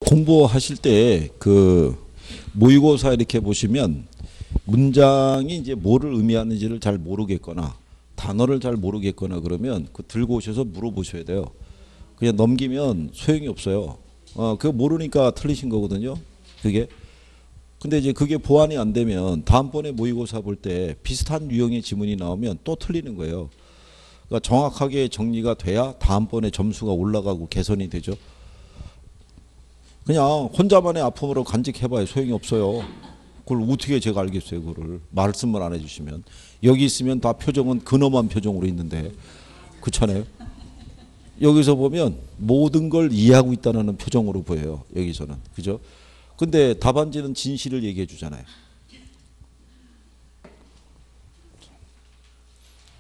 공부하실 때 그 모의고사 이렇게 보시면 문장이 이제 뭐를 의미하는지를 잘 모르겠거나 단어를 잘 모르겠거나 그러면 그 들고 오셔서 물어보셔야 돼요. 그냥 넘기면 소용이 없어요. 그거 모르니까 틀리신 거거든요. 그게. 근데 이제 그게 보완이 안 되면 다음번에 모의고사 볼 때 비슷한 유형의 지문이 나오면 또 틀리는 거예요. 그러니까 정확하게 정리가 돼야 다음번에 점수가 올라가고 개선이 되죠. 그냥 혼자만의 아픔으로 간직해봐야 소용이 없어요. 그걸 어떻게 제가 알겠어요. 그거를 말씀을 안 해주시면. 여기 있으면 다 표정은 근엄한 표정으로 있는데 그렇잖아요. 여기서 보면 모든 걸 이해하고 있다는 표정으로 보여요. 여기서는. 그죠? 근데 답안지는 진실을 얘기해 주잖아요.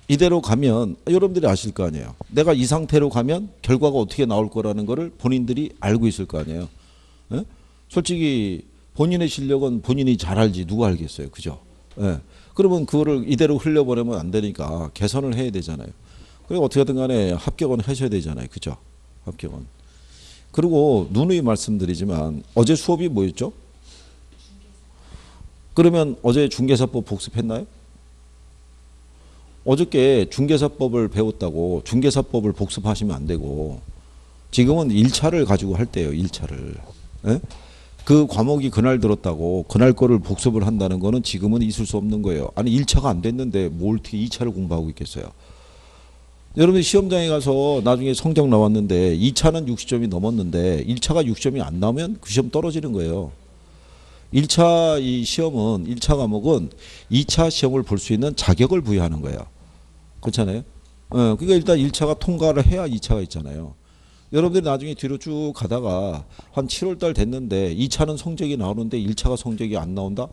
이대로 가면 여러분들이 아실 거 아니에요. 내가 이 상태로 가면 결과가 어떻게 나올 거라는 거를 본인들이 알고 있을 거 아니에요. 예? 솔직히 본인의 실력은 본인이 잘 알지 누가 알겠어요. 그죠? 예. 그러면 그거를 이대로 흘려보내면 안 되니까 개선을 해야 되잖아요. 그리고 어떻게든 간에 합격은 하셔야 되잖아요. 그죠? 합격은. 그리고 누누이 말씀드리지만 어제 수업이 뭐였죠? 그러면 어제 중개사법 복습했나요? 어저께 중개사법을 배웠다고 중개사법을 복습하시면 안 되고 지금은 1차를 가지고 할 때예요. 1차를. 예? 그 과목이 그날 들었다고 그날 거를 복습을 한다는 거는 지금은 있을 수 없는 거예요. 아니 1차가 안 됐는데 뭘 어떻게 2차를 공부하고 있겠어요. 여러분이 시험장에 가서 나중에 성적 나왔는데 2차는 60점이 넘었는데 1차가 60점이 안 나오면 그 시험 떨어지는 거예요. 1차 이 시험은 1차 과목은 2차 시험을 볼 수 있는 자격을 부여하는 거예요. 그렇잖아요. 그러니까 일단 1차가 통과를 해야 2차가 있잖아요. 여러분들이 나중에 뒤로 쭉 가다가 한 7월 달 됐는데 2차는 성적이 나오는데 1차가 성적이 안 나온다?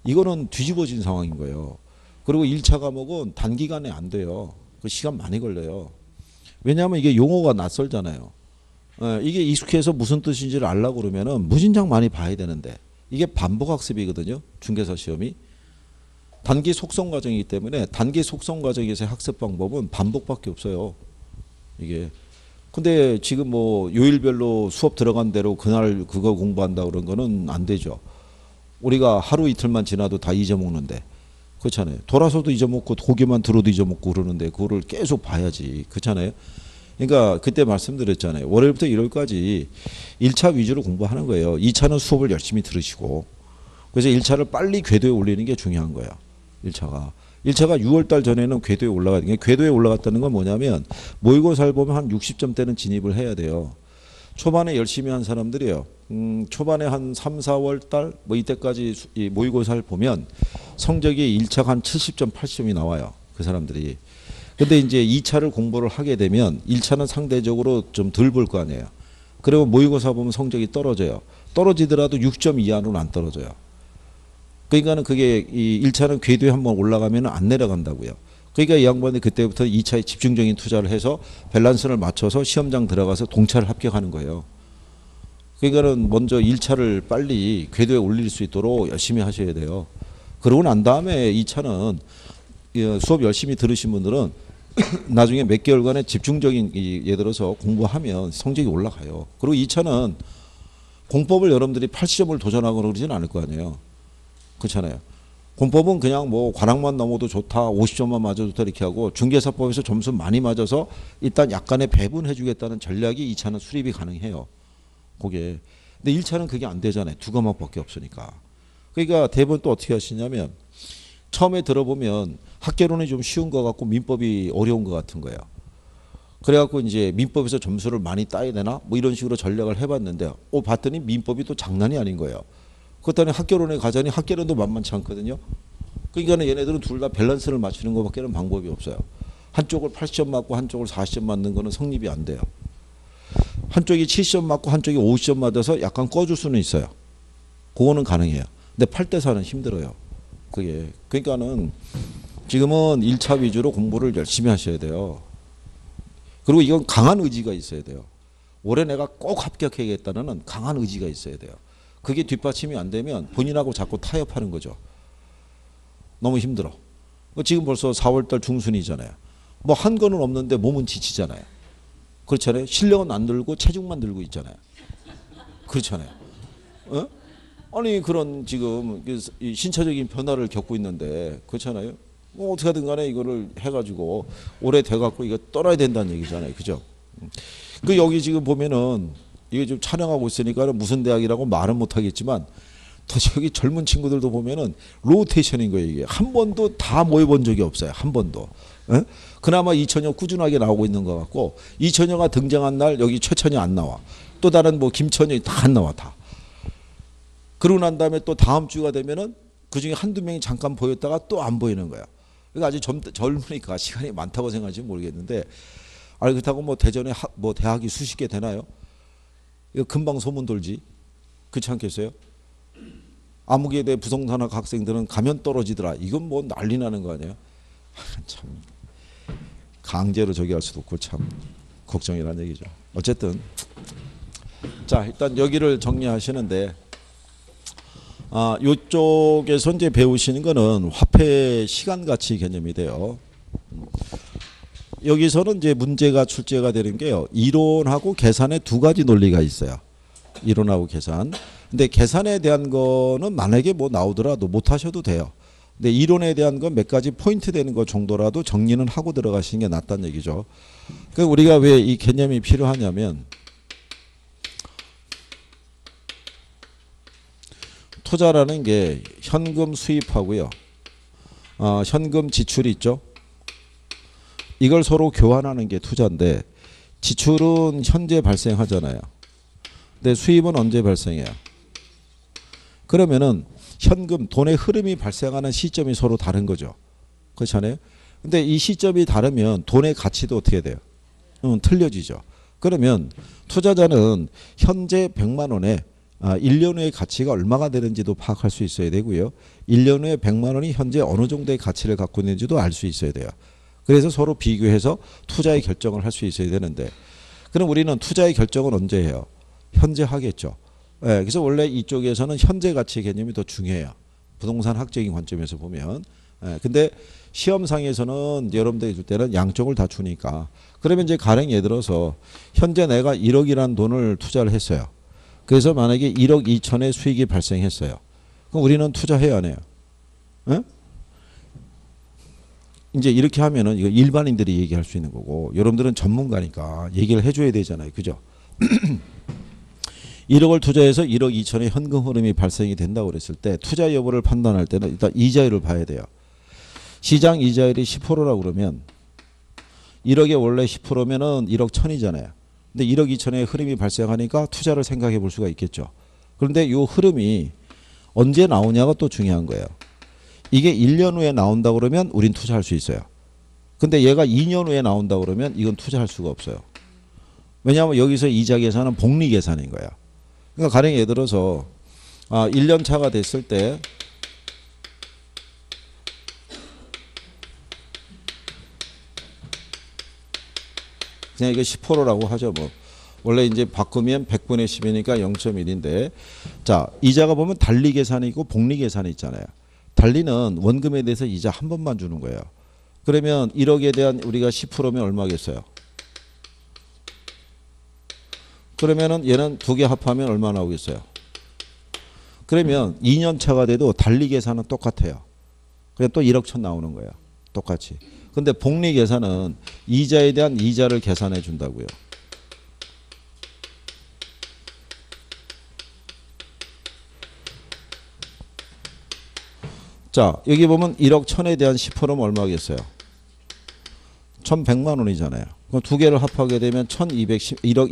이거는 뒤집어진 상황인 거예요. 그리고 1차 과목은 단기간에 안 돼요. 그 시간 많이 걸려요. 왜냐하면 이게 용어가 낯설잖아요. 이게 익숙해서 무슨 뜻인지를 알려고 그러면은 무진장 많이 봐야 되는데 이게 반복학습이거든요. 중개사 시험이. 단기 속성 과정이기 때문에 단기 속성 과정에서의 학습 방법은 반복밖에 없어요. 이게. 근데 지금 뭐 요일별로 수업 들어간 대로 그날 그거 공부한다 그런 거는 안 되죠. 우리가 하루 이틀만 지나도 다 잊어먹는데. 그렇잖아요. 돌아서도 잊어먹고 고개만 들어도 잊어먹고 그러는데 그거를 계속 봐야지. 그렇잖아요. 그러니까 그때 말씀드렸잖아요. 월요일부터 일요일까지 1차 위주로 공부하는 거예요. 2차는 수업을 열심히 들으시고. 그래서 1차를 빨리 궤도에 올리는 게 중요한 거예요. 1차가 6월달 전에는 궤도에 올라가는 게 궤도에 올라갔다는 건 뭐냐면 모의고사를 보면 한 60점대는 진입을 해야 돼요. 초반에 열심히 한 사람들이요. 초반에 한 3, 4월 달 뭐 이때까지 이 모의고사를 보면 성적이 1차가 한 70점, 80점이 나와요. 그 사람들이. 근데 이제 2차를 공부를 하게 되면 1차는 상대적으로 좀 덜 볼 거 아니에요. 그리고 모의고사 보면 성적이 떨어져요. 떨어지더라도 6점 이하로는 안 떨어져요. 그러니까는 그게 이 1차는 궤도에 한번 올라가면 안 내려간다고요. 그러니까 이 양반이 그때부터 2차에 집중적인 투자를 해서 밸런스를 맞춰서 시험장 들어가서 동차를 합격하는 거예요. 그러니까는 먼저 1차를 빨리 궤도에 올릴 수 있도록 열심히 하셔야 돼요. 그러고 난 다음에 2차는 수업 열심히 들으신 분들은 나중에 몇 개월간의 집중적인 예를 들어서 공부하면 성적이 올라가요. 그리고 2차는 공법을 여러분들이 80점을 도전하거나 그러지는 않을 거 아니에요. 그렇잖아요. 공법은 그냥 뭐 관학만 넘어도 좋다, 50점만 맞아도 좋다 이렇게 하고 중개사법에서 점수 많이 맞아서 일단 약간의 배분해 주겠다는 전략이 2차는 수립이 가능해요. 그게. 근데 1차는 그게 안 되잖아요. 두 과목밖에 없으니까. 그러니까 대부분 또 어떻게 하시냐면 처음에 들어보면 학개론이 좀 쉬운 것 같고 민법이 어려운 것 같은 거예요. 그래갖고 이제 민법에서 점수를 많이 따야 되나 뭐 이런 식으로 전략을 해봤는데 봤더니 민법이 또 장난이 아닌 거예요. 그렇다니 학개론에 가자니 학개론도 만만치 않거든요. 그러니까 얘네들은 둘 다 밸런스를 맞추는 것밖에는 방법이 없어요. 한쪽을 80점 맞고 한쪽을 40점 맞는 거는 성립이 안 돼요. 한쪽이 70점 맞고 한쪽이 50점 맞아서 약간 꺼줄 수는 있어요. 그거는 가능해요. 근데 8대4는 힘들어요. 그게. 그러니까는 지금은 1차 위주로 공부를 열심히 하셔야 돼요. 그리고 이건 강한 의지가 있어야 돼요. 올해 내가 꼭 합격해야겠다는 강한 의지가 있어야 돼요. 그게 뒷받침이 안 되면 본인하고 자꾸 타협하는 거죠. 너무 힘들어. 지금 벌써 4월달 중순이잖아요. 뭐 한 거는 없는데 몸은 지치잖아요. 그렇잖아요. 실력은 안 늘고 체중만 늘고 있잖아요. 그렇잖아요. 어? 아니 그런 지금 이 신체적인 변화를 겪고 있는데 그렇잖아요. 뭐 어떻게 하든 간에 이거를 해가지고 오래 돼갖고 이거 떠나야 된다는 얘기잖아요. 그죠? 그 여기 지금 보면은 이게 좀 촬영하고 있으니까 무슨 대학이라고 말은 못하겠지만 더 저기 젊은 친구들도 보면은 로테이션인 거예요. 이게 한 번도 다 모여본 적이 없어요. 한 번도. 에? 그나마 이천여 꾸준하게 나오고 있는 것 같고 이천여가 등장한 날 여기 최천여 안 나와. 또 다른 뭐 김천여 다 안 나와 다. 그러고 난 다음에 또 다음 주가 되면은 그 중에 한두 명이 잠깐 보였다가 또 안 보이는 거야. 그러니까 아직 젊으니까 시간이 많다고 생각하지 모르겠는데 아니 그렇다고 뭐 대전에 뭐 대학이 수십 개 되나요? 이거 금방 소문 돌지. 그렇지 않겠어요? 아무개대 부동산학 학생들은 가면 떨어지더라. 이건 뭐 난리 나는 거 아니에요? 참 강제로 저기 할 수도 없고 참 걱정이라는 얘기죠. 어쨌든 자 일단 여기를 정리하시는데 이쪽에서 이제 배우시는 거는 화폐 시간 가치 개념이 돼요. 여기서는 이제 문제가 출제가 되는 게요. 이론하고 계산의 두 가지 논리가 있어요. 이론하고 계산. 근데 계산에 대한 거는 만약에 뭐 나오더라도 못 하셔도 돼요. 근데 이론에 대한 건 몇 가지 포인트 되는 것 정도라도 정리는 하고 들어가시는 게 낫다는 얘기죠. 그러니까 우리가 왜 이 개념이 필요하냐면 투자라는 게 현금 수입하고요. 현금 지출이 있죠. 이걸 서로 교환하는 게 투자인데 지출은 현재 발생하잖아요. 근데 수입은 언제 발생해요? 그러면은 현금 돈의 흐름이 발생하는 시점이 서로 다른 거죠. 그렇잖아요. 근데 이 시점이 다르면 돈의 가치도 어떻게 돼요? 틀려지죠. 그러면 투자자는 현재 100만 원에 1년 후의 가치가 얼마가 되는지도 파악할 수 있어야 되고요. 1년 후에 100만 원이 현재 어느 정도의 가치를 갖고 있는지도 알 수 있어야 돼요. 그래서 서로 비교해서 투자의 결정을 할 수 있어야 되는데 그럼 우리는 투자의 결정은 언제 해요? 현재 하겠죠. 네, 그래서 원래 이쪽에서는 현재 가치 개념이 더 중요해요. 부동산 학적인 관점에서 보면. 네, 근데 시험상에서는 여러분들이 줄 때는 양쪽을 다 주니까 그러면 이제 가령 예를 들어서 현재 내가 1억이라는 돈을 투자를 했어요. 그래서 만약에 1억 2천의 수익이 발생했어요. 그럼 우리는 투자해야 안 해요? 네? 이제 이렇게 하면은 이거 일반인들이 얘기할 수 있는 거고 여러분들은 전문가니까 얘기를 해줘야 되잖아요. 그죠? 1억을 투자해서 1억 2천의 현금 흐름이 발생이 된다고 그랬을 때 투자 여부를 판단할 때는 일단 이자율을 봐야 돼요. 시장 이자율이 10%라고 그러면 1억에 원래 10%면은 1억 1천이잖아요. 근데 1억 2천의 흐름이 발생하니까 투자를 생각해 볼 수가 있겠죠. 그런데 이 흐름이 언제 나오냐가 또 중요한 거예요. 이게 1년 후에 나온다 그러면 우린 투자할 수 있어요. 근데 얘가 2년 후에 나온다 그러면 이건 투자할 수가 없어요. 왜냐하면 여기서 이자 계산은 복리 계산인 거야. 그러니까 가령 예를 들어서 1년 차가 됐을 때 그냥 이거 10%라고 하죠. 뭐 원래 이제 바꾸면 100분의 10이니까 0.1인데 자 이자가 보면 달리 계산이 있고 복리 계산이 있잖아요. 달리는 원금에 대해서 이자 한 번만 주는 거예요. 그러면 1억에 대한 우리가 10%면 얼마겠어요? 그러면은 얘는 두 개 합하면 얼마 나오겠어요? 그러면 2년 차가 돼도 달리 계산은 똑같아요. 그냥 또 1억 천 나오는 거예요. 똑같이. 근데 복리 계산은 이자에 대한 이자를 계산해 준다고요. 자, 여기 보면 1억 천에 대한 10%면 얼마겠어요? 1,100만 원이잖아요. 그럼 두 개를 합하게 되면 1억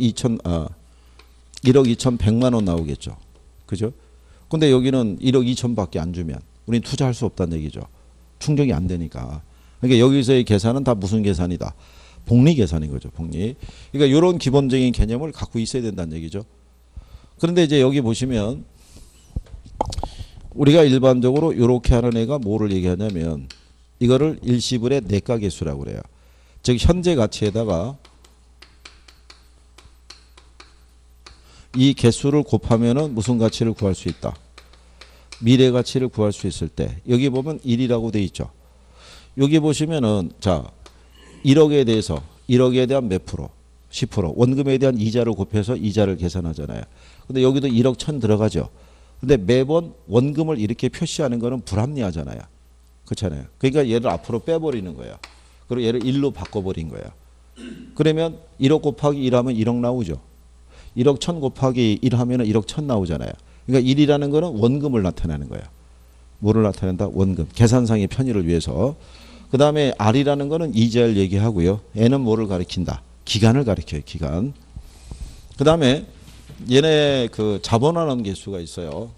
2,100만 원 나오겠죠. 그죠? 근데 여기는 1억 2천밖에 안 주면 우린 투자할 수 없다는 얘기죠. 충족이 안 되니까. 그러니까 여기서의 계산은 다 무슨 계산이다? 복리 계산인 거죠. 복리. 그러니까 이런 기본적인 개념을 갖고 있어야 된다는 얘기죠. 그런데 이제 여기 보시면 우리가 일반적으로 이렇게 하는 애가 뭐를 얘기하냐면 이거를 일시불의 내가 계수라고 그래요. 즉 현재 가치에다가 이 개수를 곱하면은 무슨 가치를 구할 수 있다? 미래 가치를 구할 수 있을 때 여기 보면 1이라고 돼 있죠. 여기 보시면은 자 1억에 대해서 1억에 대한 몇 프로? 10%. 원금에 대한 이자를 곱해서 이자를 계산하잖아요. 근데 여기도 1억 1천 들어가죠. 근데 매번 원금을 이렇게 표시하는 거는 불합리하잖아요. 그렇잖아요. 그러니까 얘를 앞으로 빼버리는 거예요. 그리고 얘를 1로 바꿔버린 거예요. 그러면 1억 곱하기 1 하면 1억 나오죠. 1억 1천 곱하기 1 하면 1억 1천 나오잖아요. 그러니까 1이라는 거는 원금을 나타내는 거예요. 뭐를 나타낸다? 원금. 계산상의 편의를 위해서. 그 다음에 R이라는 거는 이자를 얘기하고요. N은 뭐를 가리킨다? 기간을 가리켜요. 기간. 그 다음에 얘네 그 자본환원 개수가 있어요.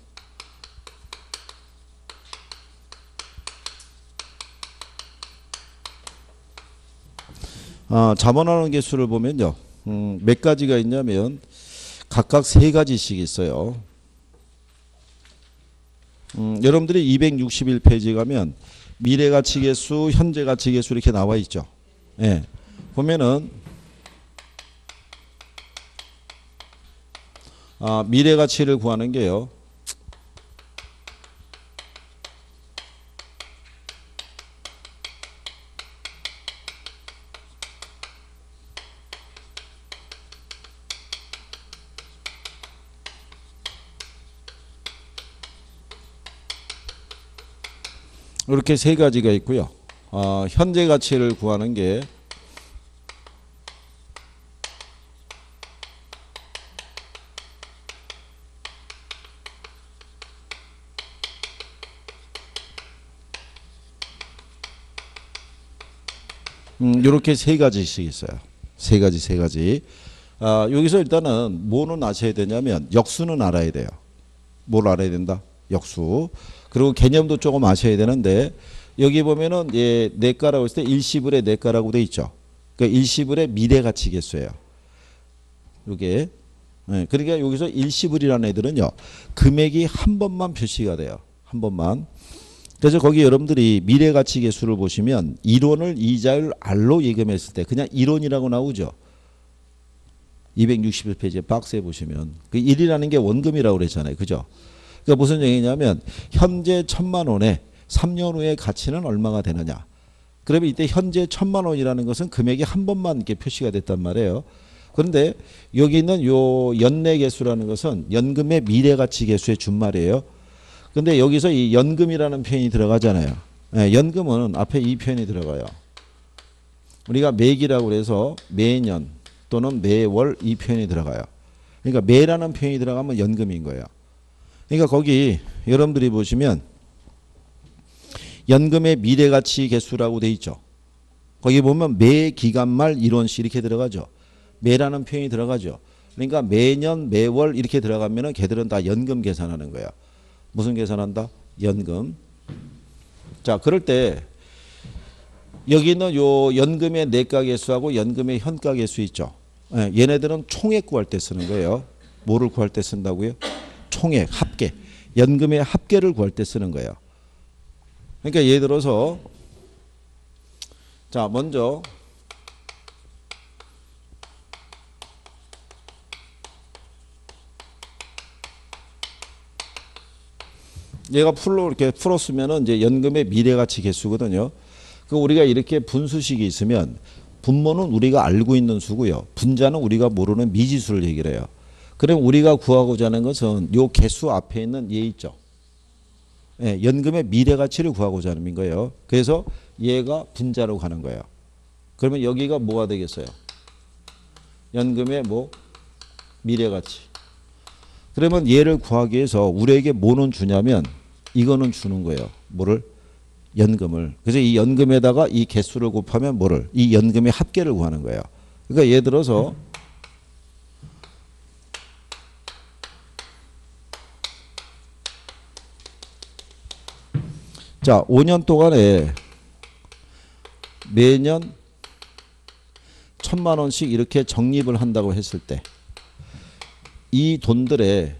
자본환원 개수를 보면요. 몇 가지가 있냐면 각각 3가지씩 있어요. 여러분들이 261페이지 가면 미래가치계수, 현재가치계수 이렇게 나와 있죠. 예. 보면은 미래가치를 구하는 게요. 이렇게 3가지가 있고요. 현재 가치를 구하는 게 이렇게 3가지씩 있어요. 3가지. 여기서 일단은 뭐는 아셔야 되냐면 역수는 알아야 돼요. 뭘 알아야 된다? 역수. 그리고 개념도 조금 아셔야 되는데 여기 보면은 예, 내가라고 했을 때 일시불의 내가라고 돼 있죠. 그러니까 일시불의 미래가치 개수예요. 이게 예, 그러니까 여기서 일시불이라는 애들은요. 금액이 한 번만 표시가 돼요. 한 번만. 그래서 거기 여러분들이 미래가치 개수를 보시면 1원을 이자율 R로 예금했을 때 그냥 1원이라고 나오죠. 261페이지에 박스에 보시면 그 1이라는 게 원금이라고 그랬잖아요. 그죠? 그러니까 무슨 얘기냐면 현재 1,000만 원에 3년 후의 가치는 얼마가 되느냐. 그러면 이때 현재 1,000만 원이라는 것은 금액이 한 번만 이렇게 표시가 됐단 말이에요. 그런데 여기 있는 요 연내 개수라는 것은 연금의 미래가치 개수의 준말이에요. 근데 여기서 이 연금이라는 표현이 들어가잖아요. 네, 연금은 앞에 이 표현이 들어가요. 우리가 매기라고 해서 매년 또는 매월 이 표현이 들어가요. 그러니까 매라는 표현이 들어가면 연금인 거예요. 그러니까 거기 여러분들이 보시면 연금의 미래가치 개수라고 돼 있죠. 거기 보면 매 기간 말 1원씩 이렇게 들어가죠. 매라는 표현이 들어가죠. 그러니까 매년 매월 이렇게 들어가면은 걔들은 다 연금 계산하는 거야. 무슨 계산한다? 연금. 자, 그럴 때 여기 있는 요 연금의 내가 개수하고 연금의 현가 개수 있죠. 예, 얘네들은 총액 구할 때 쓰는 거예요. 뭐를 구할 때 쓴다고요? 총액, 합계. 연금의 합계를 구할 때 쓰는 거예요. 그러니까 예를 들어서 자, 먼저 얘가 풀로 이렇게 풀었으면은 이제 연금의 미래가치 개수거든요. 그 우리가 이렇게 분수식이 있으면 분모는 우리가 알고 있는 수고요. 분자는 우리가 모르는 미지수를 얘기를 해요. 그럼 우리가 구하고자 하는 것은 요 개수 앞에 있는 얘 있죠. 예, 연금의 미래가치를 구하고자 하는 거예요. 그래서 얘가 분자로 가는 거예요. 그러면 여기가 뭐가 되겠어요? 연금의 뭐 미래가치. 그러면 얘를 구하기 위해서 우리에게 뭐는 주냐면 이거는 주는 거예요. 뭐를? 연금을. 그래서 이 연금에다가 이 개수를 곱하면 뭐를? 이 연금의 합계를 구하는 거예요. 그러니까 예를 들어서 자, 5년 동안에 매년 1,000만 원씩 이렇게 적립을 한다고 했을 때 이 돈들의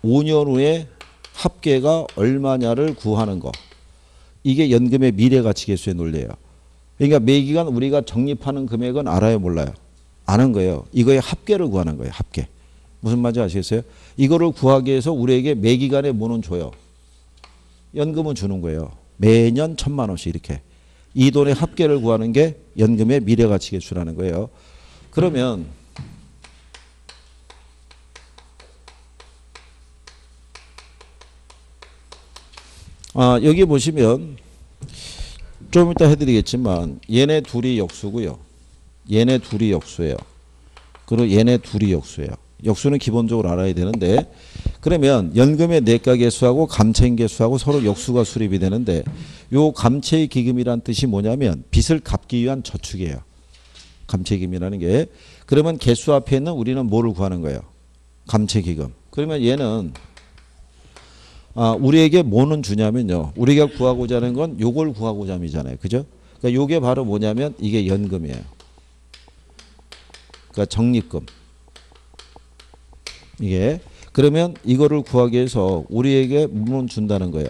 5년 후에 합계가 얼마냐를 구하는 거. 이게 연금의 미래가치 개수의 논리예요. 그러니까 매기간 우리가 적립하는 금액은 알아요, 몰라요? 아는 거예요. 이거의 합계를 구하는 거예요. 합계. 무슨 말인지 아시겠어요? 이거를 구하기 위해서 우리에게 매기간에 뭐는 줘요? 연금은 주는 거예요. 매년 1,000만 원씩 이렇게. 이 돈의 합계를 구하는 게 연금의 미래가치 개수라는 거예요. 그러면 여기 보시면 좀 이따 해드리겠지만 얘네 둘이 역수고요. 얘네 둘이 역수예요. 그리고 얘네 둘이 역수예요. 역수는 기본적으로 알아야 되는데 그러면 연금의 내과 개수하고 감채인 개수하고 서로 역수가 수립이 되는데 요 감채의 기금이란 뜻이 뭐냐면 빚을 갚기 위한 저축이에요. 감채 기금이라는 게. 그러면 개수 앞에 있는 우리는 뭐를 구하는 거예요? 감채 기금. 그러면 얘는 우리에게 뭐는 주냐면요. 우리가 구하고자 하는 건 요걸 구하고자 함이잖아요. 그죠? 그러니까 요게 바로 뭐냐면 이게 연금이에요. 그러니까 적립금. 이게 그러면 이거를 구하기 위해서 우리에게 뭐는 준다는 거예요.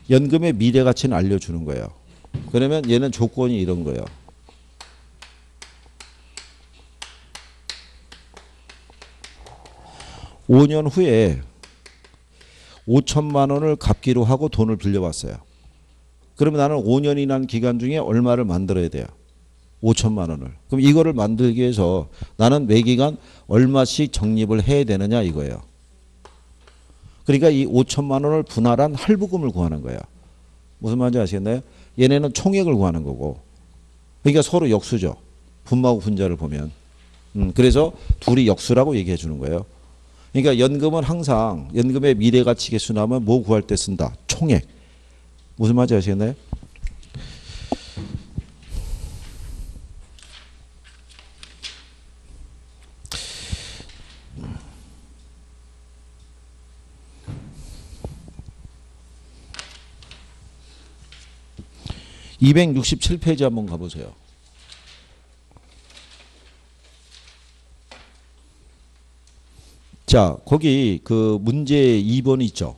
연금의 미래 가치는 알려주는 거예요. 그러면 얘는 조건이 이런 거예요. (5년) 후에 5천만 원을 갚기로 하고 돈을 빌려왔어요. 그러면 나는 5년이라는 기간 중에 얼마를 만들어야 돼요? 5천만 원을. 그럼 이거를 만들기 위해서 나는 매기간 얼마씩 적립을 해야 되느냐 이거예요. 그러니까 이 5천만 원을 분할한 할부금을 구하는 거예요. 무슨 말인지 아시겠나요? 얘네는 총액을 구하는 거고. 그러니까 서로 역수죠. 분모하고 분자를 보면. 그래서 둘이 역수라고 얘기해 주는 거예요. 그러니까 연금은 항상 연금의 미래가치 개수 나오면 뭐 구할 때 쓴다? 총액. 무슨 말인지 아시겠나요? (267페이지) 한번 가보세요. 자, 거기 그 문제 2번 있죠.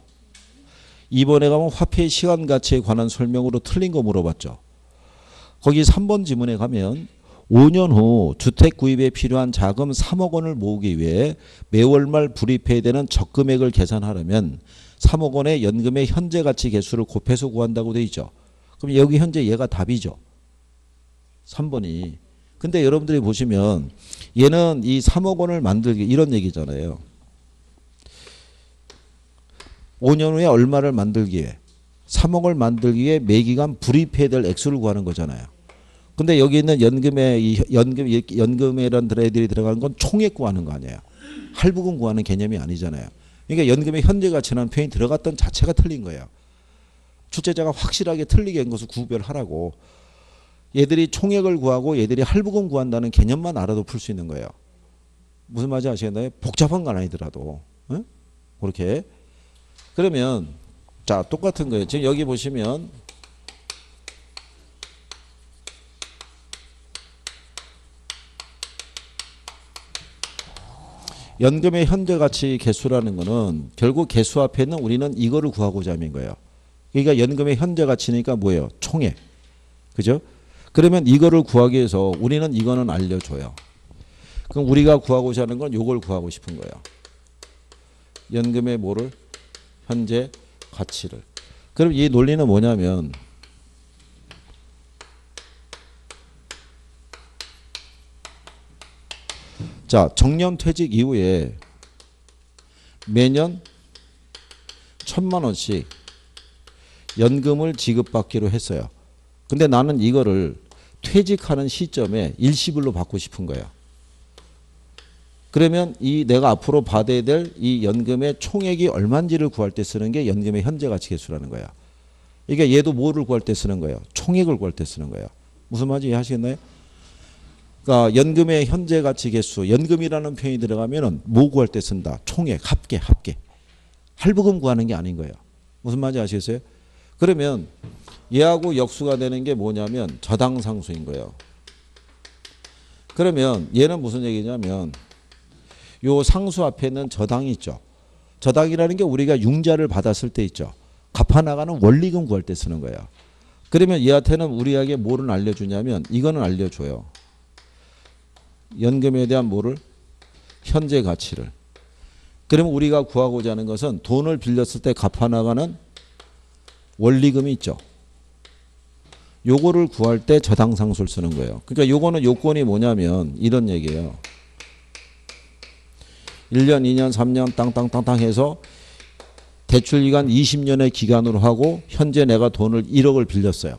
2번에 가면 화폐 시간 가치에 관한 설명으로 틀린 거 물어봤죠. 거기 3번 지문에 가면 5년 후 주택 구입에 필요한 자금 3억 원을 모으기 위해 매월 말 불입해야 되는 적금액을 계산하려면 3억 원의 연금의 현재 가치 개수를 곱해서 구한다고 돼 있죠. 그럼 여기 현재 얘가 답이죠. 3번이. 근데 여러분들이 보시면 얘는 이 3억 원을 만들기 이런 얘기잖아요. 5년 후에 얼마를 만들기 위해 3억을 만들기 위해 매기간 불입해야 될 액수를 구하는 거잖아요. 근데 여기 있는 연금이란 애들이 들어가는 건 총액 구하는 거 아니에요. 할부금 구하는 개념이 아니잖아요. 그러니까 연금의 현재 가치라는 표현이 들어갔던 자체가 틀린 거예요. 출제자가 확실하게 틀리게 한 것을 구별하라고. 얘들이 총액을 구하고 얘들이 할부금 구한다는 개념만 알아도 풀 수 있는 거예요. 무슨 말인지 아시겠나요? 복잡한 건 아니더라도. 응? 그렇게. 그러면 자 똑같은 거예요. 지금 여기 보시면 연금의 현재 가치 개수라는 거는 결국 개수 앞에 있는 우리는 이거를 구하고자 하는 거예요. 그러니까 연금의 현재 가치니까 뭐예요? 총액. 그죠? 그러면 이거를 구하기 위해서 우리는 이거는 알려줘요. 그럼 우리가 구하고자 하는 건 이걸 구하고 싶은 거예요. 연금의 뭐를? 현재 가치를. 그럼 이 논리는 뭐냐면 자, 정년 퇴직 이후에 매년 1,000만 원씩 연금을 지급받기로 했어요. 근데 나는 이거를 퇴직하는 시점에 일시불로 받고 싶은 거예요. 그러면 이 내가 앞으로 받아야 될 이 연금의 총액이 얼마인지를 구할 때 쓰는 게 연금의 현재 가치 개수라는 거야. 그러니까 얘도 뭐를 구할 때 쓰는 거예요? 총액을 구할 때 쓰는 거예요. 무슨 말인지 이해하시겠나요? 그러니까 연금의 현재 가치 개수, 연금이라는 표현이 들어가면은 뭐 구할 때 쓴다? 총액, 합계. 할부금 구하는 게 아닌 거예요. 무슨 말인지 아시겠어요? 그러면 얘하고 역수가 되는 게 뭐냐면 저당상수인 거예요. 그러면 얘는 무슨 얘기냐면 요 상수 앞에 있는 저당이 있죠. 저당이라는 게 우리가 융자를 받았을 때 있죠. 갚아나가는 원리금 구할 때 쓰는 거예요. 그러면 얘한테는 우리에게 뭐를 알려주냐면 이거는 알려줘요. 연금에 대한 뭐를? 현재 가치를. 그러면 우리가 구하고자 하는 것은 돈을 빌렸을 때 갚아나가는 원리금이 있죠. 요거를 구할 때 저당상수를 쓰는 거예요. 그러니까 요거는 요건이 뭐냐면 이런 얘기예요. 1년, 2년, 3년 땅땅땅땅 해서 대출기간 20년의 기간으로 하고 현재 내가 돈을 1억을 빌렸어요.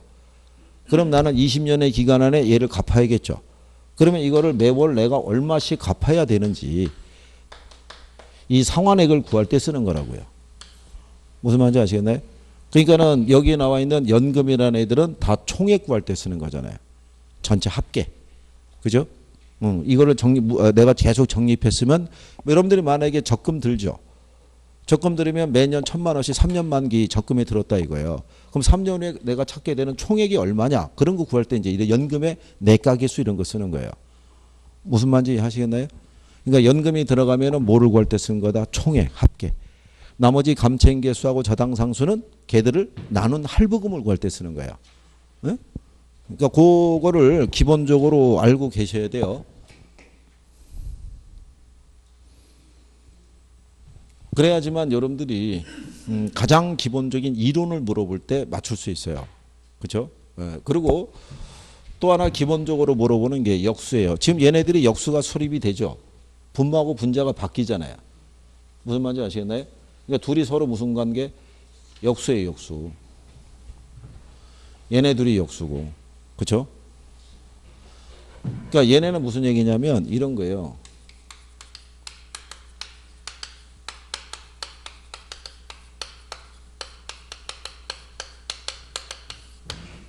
그럼 나는 20년의 기간 안에 얘를 갚아야겠죠. 그러면 이거를 매월 내가 얼마씩 갚아야 되는지 이 상환액을 구할 때 쓰는 거라고요. 무슨 말인지 아시겠나요? 그러니까는 여기에 나와 있는 연금이라는 애들은 다 총액 구할 때 쓰는 거잖아요. 전체 합계. 그죠? 이거를 내가 계속 적립했으면 여러분들이 만약에 적금 들죠. 적금 들으면 매년 1,000만 원씩 3년 만기 적금에 들었다 이거예요. 그럼 3년 후에 내가 찾게 되는 총액이 얼마냐? 그런 거 구할 때 이제 이런 연금의 내가 개수 이런 거 쓰는 거예요. 무슨 말인지 하시겠나요? 그러니까 연금이 들어가면은 뭐를 구할 때 쓰는 거다? 총액, 합계. 나머지 감채인 개수하고 저당상수는 걔들을 나눈 할부금을 구할 때 쓰는 거예요. 네? 그러니까 그거를 기본적으로 알고 계셔야 돼요. 그래야지만 여러분들이 가장 기본적인 이론을 물어볼 때 맞출 수 있어요. 그렇죠? 네. 그리고 또 하나 기본적으로 물어보는 게 역수예요. 지금 얘네들이 역수가 수립이 되죠. 분모하고 분자가 바뀌잖아요. 무슨 말인지 아시겠나요? 그러니까 둘이 서로 무슨 관계? 역수예요, 역수. 얘네 둘이 역수고. 그렇죠? 그러니까 얘네는 무슨 얘기냐면 이런 거예요.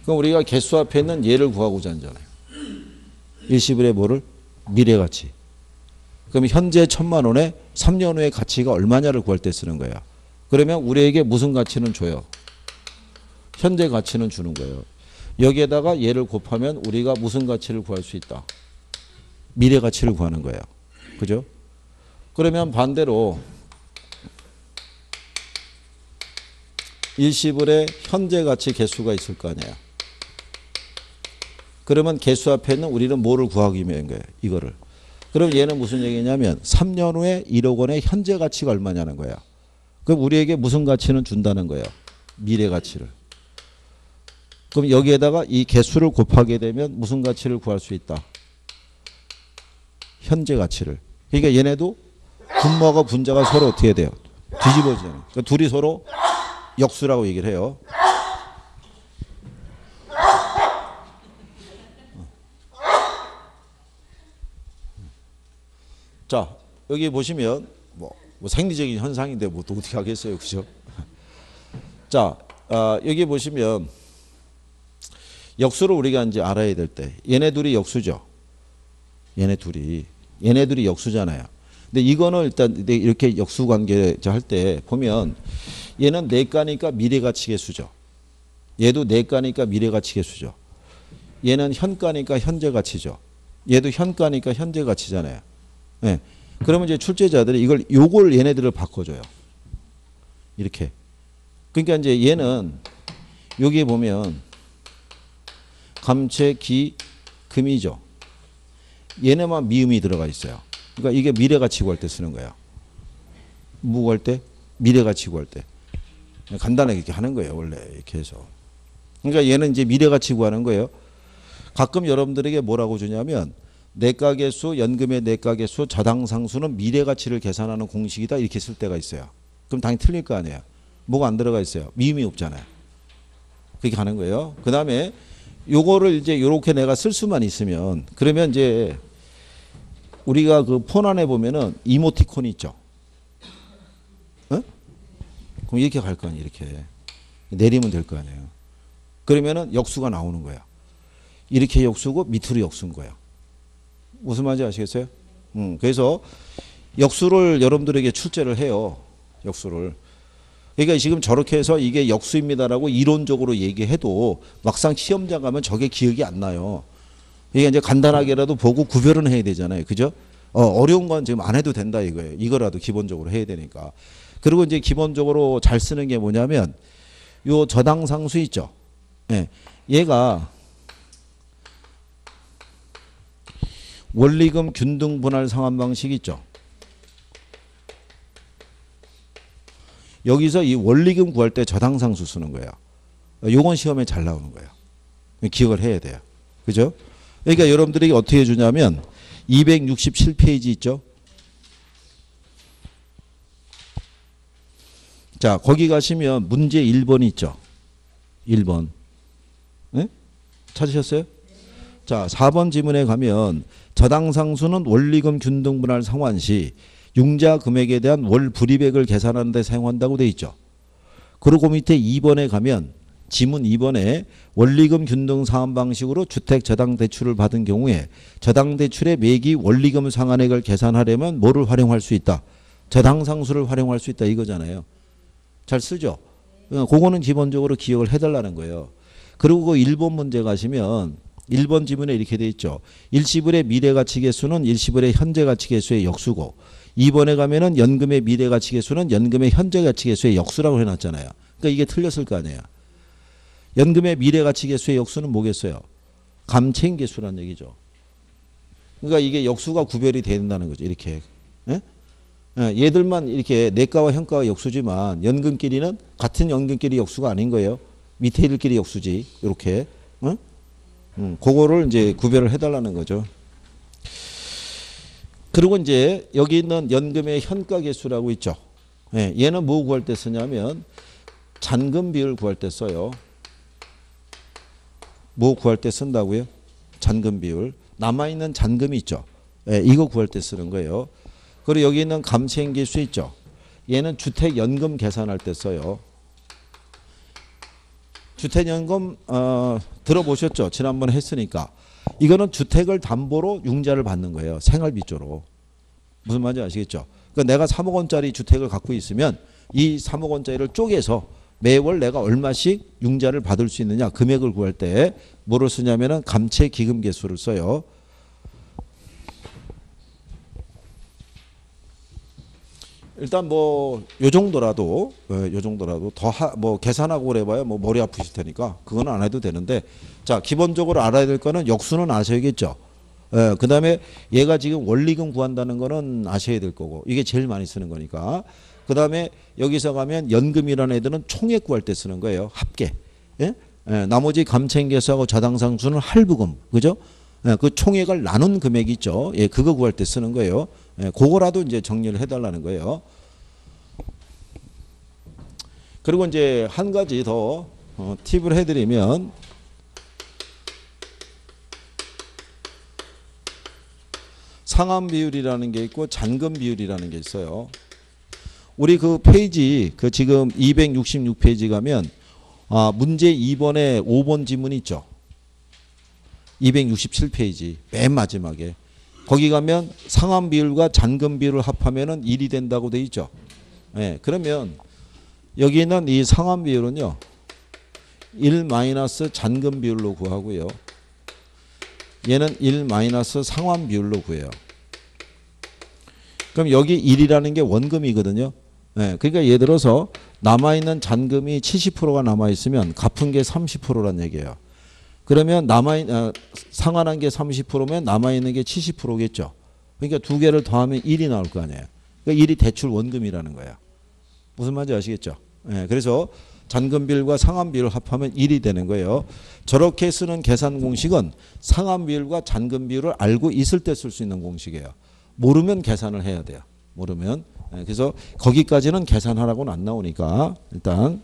그럼 우리가 개수 앞에 있는 얘를 구하고자 하잖아요. 일시불의 뭐를? 미래가치. 그럼 현재 1,000만 원에 3년 후의 가치가 얼마냐를 구할 때 쓰는 거예요. 그러면 우리에게 무슨 가치는 줘요? 현재 가치는 주는 거예요. 여기에다가 얘를 곱하면 우리가 무슨 가치를 구할 수 있다? 미래 가치를 구하는 거예요. 그죠? 그러면 반대로 일시불의 현재 가치 개수가 있을 거 아니에요. 그러면 개수 앞에는 우리는 뭐를 구하기 위한 거예요? 이거를. 그럼 얘는 무슨 얘기냐면 3년 후에 1억 원의 현재 가치가 얼마냐는 거예요. 그럼 우리에게 무슨 가치는 준다는 거예요? 미래 가치를. 그럼 여기에다가 이 개수를 곱하게 되면 무슨 가치를 구할 수 있다? 현재 가치를. 그러니까 얘네도 분모하고 분자가 서로 어떻게 돼요? 뒤집어지잖아요. 그러니까 둘이 서로 역수라고 얘기를 해요. 자, 여기 보시면 뭐 생리적인 현상인데 뭐 또 어떻게 하겠어요, 그죠? 자, 여기 보시면 역수를 우리가 이제 알아야 될 때 얘네 둘이 역수죠. 얘네 둘이 역수잖아요. 근데 이거는 일단 이렇게 역수 관계 할 때 보면 얘는 내가니까 미래가치 개수죠. 얘도 내가니까 미래가치 개수죠. 얘는 현가니까 현재가치죠. 얘도 현가니까 현재가치잖아요. 네. 그러면 이제 출제자들이 요걸 얘네들을 바꿔줘요. 이렇게. 그러니까 이제 얘는 여기에 보면 감채, 기, 금이죠. 얘네만 미음이 들어가 있어요. 그러니까 이게 미래가치 구할 때 쓰는 거예요. 뭐 구할 때? 미래가치 구할 때. 간단하게 이렇게 하는 거예요. 원래 이렇게 해서. 그러니까 얘는 이제 미래가치 구하는 거예요. 가끔 여러분들에게 뭐라고 주냐면 내가계수, 연금의 내가계수, 저당상수는 미래가치를 계산하는 공식이다 이렇게 쓸 때가 있어요. 그럼 당연히 틀릴 거 아니에요. 뭐가 안 들어가 있어요. 미음이 없잖아요. 그렇게 하는 거예요. 그 다음에 요거를 이제 요렇게 내가 쓸 수만 있으면 그러면 이제 우리가 그 폰 안에 보면은 이모티콘이 있죠. 어? 그럼 이렇게 갈 거 아니에요. 이렇게 내리면 될 거 아니에요. 그러면은 역수가 나오는 거예요. 이렇게 역수고 밑으로 역수인 거예요. 무슨 말인지 아시겠어요? 그래서 역수를 여러분들에게 출제를 해요. 역수를. 그러니까 지금 저렇게 해서 이게 역수입니다라고 이론적으로 얘기해도 막상 시험장 가면 저게 기억이 안 나요. 이게 이제 간단하게라도 보고 구별은 해야 되잖아요. 그죠? 어려운 건 지금 안 해도 된다 이거예요. 이거라도 기본적으로 해야 되니까. 그리고 이제 기본적으로 잘 쓰는 게 뭐냐면 요 저당상수 있죠. 예. 얘가 원리금 균등 분할 상환 방식 있죠. 여기서 이 원리금 구할 때 저당상수 쓰는 거예요. 요건 시험에 잘 나오는 거예요. 기억을 해야 돼요. 그죠? 그러니까 여러분들이 어떻게 해주냐면 267페이지 있죠? 자, 거기 가시면 문제 1번 있죠? 1번. 네? 찾으셨어요? 자, 4번 지문에 가면 저당상수는 원리금 균등분할 상환 시 융자 금액에 대한 월 불이백을 계산하는 데 사용한다고 돼 있죠. 그리고 밑에 2번에 가면 지문 2번에 원리금 균등 상환 방식으로 주택 저당 대출을 받은 경우에 저당 대출의 매기 원리금 상환액을 계산하려면 뭐를 활용할 수 있다? 저당상수를 활용할 수 있다 이거잖아요. 잘 쓰죠? 그거는 기본적으로 기억을 해달라는 거예요. 그리고 그 1번 문제 가시면 1번 지문에 이렇게 돼 있죠. 일시불의 미래가치계수는 일시불의 현재가치계수의 역수고 2번에 가면은 연금의 미래가치계수는 연금의 현재가치계수의 역수라고 해놨잖아요. 그러니까 이게 틀렸을 거 아니에요. 연금의 미래가치계수의 역수는 뭐겠어요? 감채인계수라는 얘기죠. 그러니까 이게 역수가 구별이 된다는 거죠. 이렇게. 예? 얘들만 이렇게 내과와 현과가 역수지만 연금끼리는 같은 연금끼리 역수가 아닌 거예요. 밑에 일끼리 역수지. 이렇게. 응? 그거를 이제 구별을 해달라는 거죠. 그리고 이제 여기 있는 연금의 현가계수라고 있죠. 예, 얘는 뭐 구할 때 쓰냐면 잔금 비율 구할 때 써요. 뭐 구할 때 쓴다고요? 잔금 비율. 남아있는 잔금이 있죠. 예, 이거 구할 때 쓰는 거예요. 그리고 여기 있는 감채인계수 있죠. 얘는 주택연금 계산할 때 써요. 주택연금 들어보셨죠? 지난번에 했으니까. 이거는 주택을 담보로 융자를 받는 거예요. 생활비조로. 무슨 말인지 아시겠죠? 그러니까 내가 3억 원짜리 주택을 갖고 있으면 이 3억 원짜리를 쪼개서 매월 내가 얼마씩 융자를 받을 수 있느냐 금액을 구할 때 뭐를 쓰냐면은 감채기금계수를 써요. 일단 뭐 요 정도라도 더 뭐 계산하고 그래봐야 뭐 머리 아프실 테니까 그거는 안 해도 되는데 자 기본적으로 알아야 될 거는 역수는 아셔야겠죠. 그 다음에 얘가 지금 원리금 구한다는 거는 아셔야 될 거고 이게 제일 많이 쓰는 거니까 그 다음에 여기서 가면 연금이라는 애들은 총액 구할 때 쓰는 거예요. 합계. 예? 나머지 감채인계수하고 저당상수는 할부금 그죠? 그 총액을 나눈 금액이 있죠. 예, 그거 구할 때 쓰는 거예요. 예, 그거라도 이제 정리를 해달라는 거예요. 그리고 이제 한 가지 더 팁을 해드리면 상환 비율이라는 게 있고 잔금 비율이라는 게 있어요. 우리 그 페이지 그 지금 266페이지 가면 문제 2번에 5번 지문 있죠. 267페이지 맨 마지막에 거기 가면 상환 비율과 잔금 비율을 합하면은 1이 된다고 돼 있죠. 네, 그러면 여기는 이 상환 비율은요. 1 마이너스 잔금 비율로 구하고요. 얘는 1 마이너스 상환 비율로 구해요. 그럼 여기 1이라는 게 원금이거든요. 네, 그러니까 예를 들어서 남아있는 잔금이 70%가 남아있으면 갚은 게 30%란 얘기예요. 그러면 상환한 게 30%면 남아있는 게 70%겠죠. 그러니까 두 개를 더하면 1이 나올 거 아니에요. 그러니까 1이 대출 원금이라는 거예요. 무슨 말인지 아시겠죠? 네, 그래서 잔금 비율과 상환 비율을 합하면 1이 되는 거예요. 저렇게 쓰는 계산 공식은 상환 비율과 잔금 비율을 알고 있을 때 쓸 수 있는 공식이에요. 모르면 계산을 해야 돼요. 모르면. 네, 그래서 거기까지는 계산하라고는 안 나오니까 일단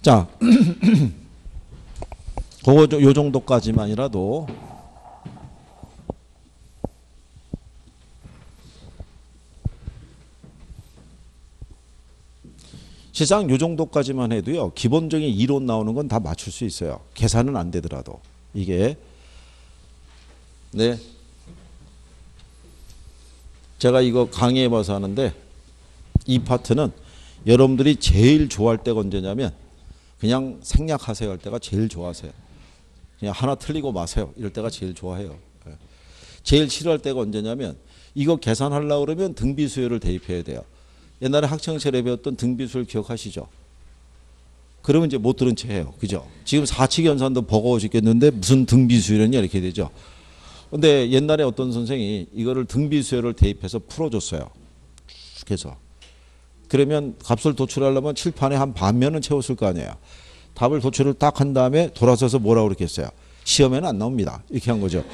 자, 그거 요 정도까지만이라도 실상 요 정도까지만 해도요. 기본적인 이론 나오는 건 다 맞출 수 있어요. 계산은 안 되더라도. 이게 네. 제가 이거 강의해 봐서 하는데 이 파트는 여러분들이 제일 좋아할 때가 언제냐면 그냥 생략하세요 할 때가 제일 좋아하세요. 그냥 하나 틀리고 마세요. 이럴 때가 제일 좋아해요. 제일 싫어할 때가 언제냐면 이거 계산하려고 그러면 등비수열을 대입해야 돼요. 옛날에 학창시절에 배웠던 등비수열 기억하시죠? 그러면 이제 못 들은 채 해요. 그죠? 지금 사칙연산도 버거워 죽겠는데 무슨 등비수열이냐 이렇게 되죠. 근데 옛날에 어떤 선생이 이거를 등비수열을 대입해서 풀어줬어요. 쭉 해서. 그러면 값을 도출하려면 칠판에 한 반면은 채웠을 거 아니에요. 답을 도출을 딱 한 다음에 돌아서서 뭐라고 그랬겠어요? 시험에는 안 나옵니다. 이렇게 한 거죠.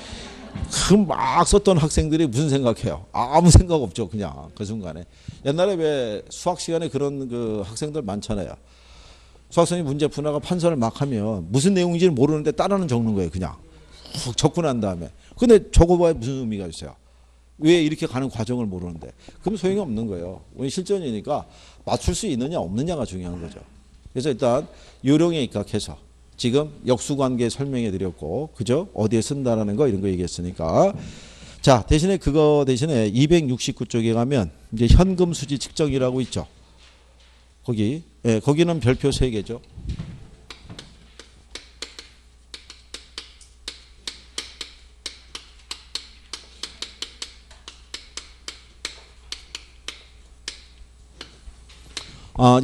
그 막 썼던 학생들이 무슨 생각해요? 아무 생각 없죠. 그냥 그 순간에. 옛날에 왜 수학 시간에 그런 그 학생들 많잖아요. 수학생이 문제 푸다가 판서를 막 하면 무슨 내용인지는 모르는데 따라는 적는 거예요. 그냥 훅 적고 난 다음에. 근데 적어봐야 무슨 의미가 있어요? 왜 이렇게 가는 과정을 모르는데? 그럼 소용이 없는 거예요. 우리 실전이니까 맞출 수 있느냐 없느냐가 중요한 거죠. 그래서 일단 요령에 입각해서 지금 역수관계 설명해 드렸고, 그죠? 어디에 쓴다라는 거 이런 거 얘기했으니까. 자, 대신에 그거 대신에 269쪽에 가면 이제 현금 수지 측정이라고 있죠. 거기, 예, 거기는 별표 3개죠.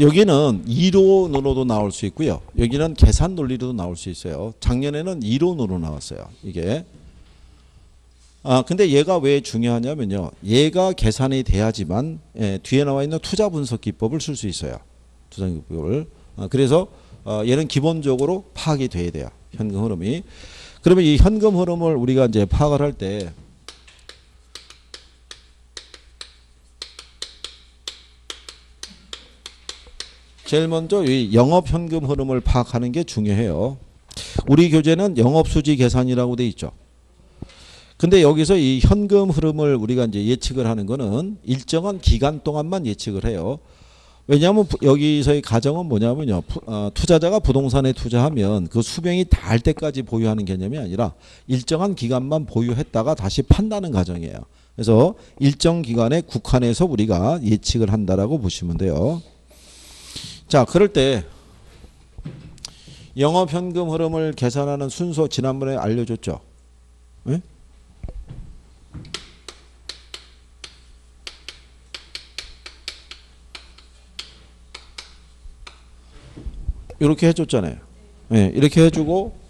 여기는 이론으로도 나올 수 있고요. 여기는 계산 논리로도 나올 수 있어요. 작년에는 이론으로 나왔어요. 이게. 근데 얘가 왜 중요하냐면요. 얘가 계산이 돼야지만 뒤에 나와 있는 투자 분석 기법을 쓸 수 있어요. 투자 기법을. 그래서 얘는 기본적으로 파악이 돼야 돼요. 현금 흐름이. 그러면 이 현금 흐름을 우리가 이제 파악을 할 때 제일 먼저 이 영업 현금 흐름을 파악하는 게 중요해요. 우리 교재는 영업 수지 계산이라고 돼 있죠. 근데 여기서 이 현금 흐름을 우리가 이제 예측을 하는 거는 일정한 기간 동안만 예측을 해요. 왜냐하면 여기서의 가정은 뭐냐면요. 투자자가 부동산에 투자하면 그 수명이 닿을 때까지 보유하는 개념이 아니라 일정한 기간만 보유했다가 다시 판다는 가정이에요. 그래서 일정 기간에 국한해서 우리가 예측을 한다라고 보시면 돼요. 자, 그럴 때 영업 현금 흐름을 계산하는 순서 지난번에 알려줬죠. 네? 이렇게 해줬잖아요. 네, 이렇게 해주고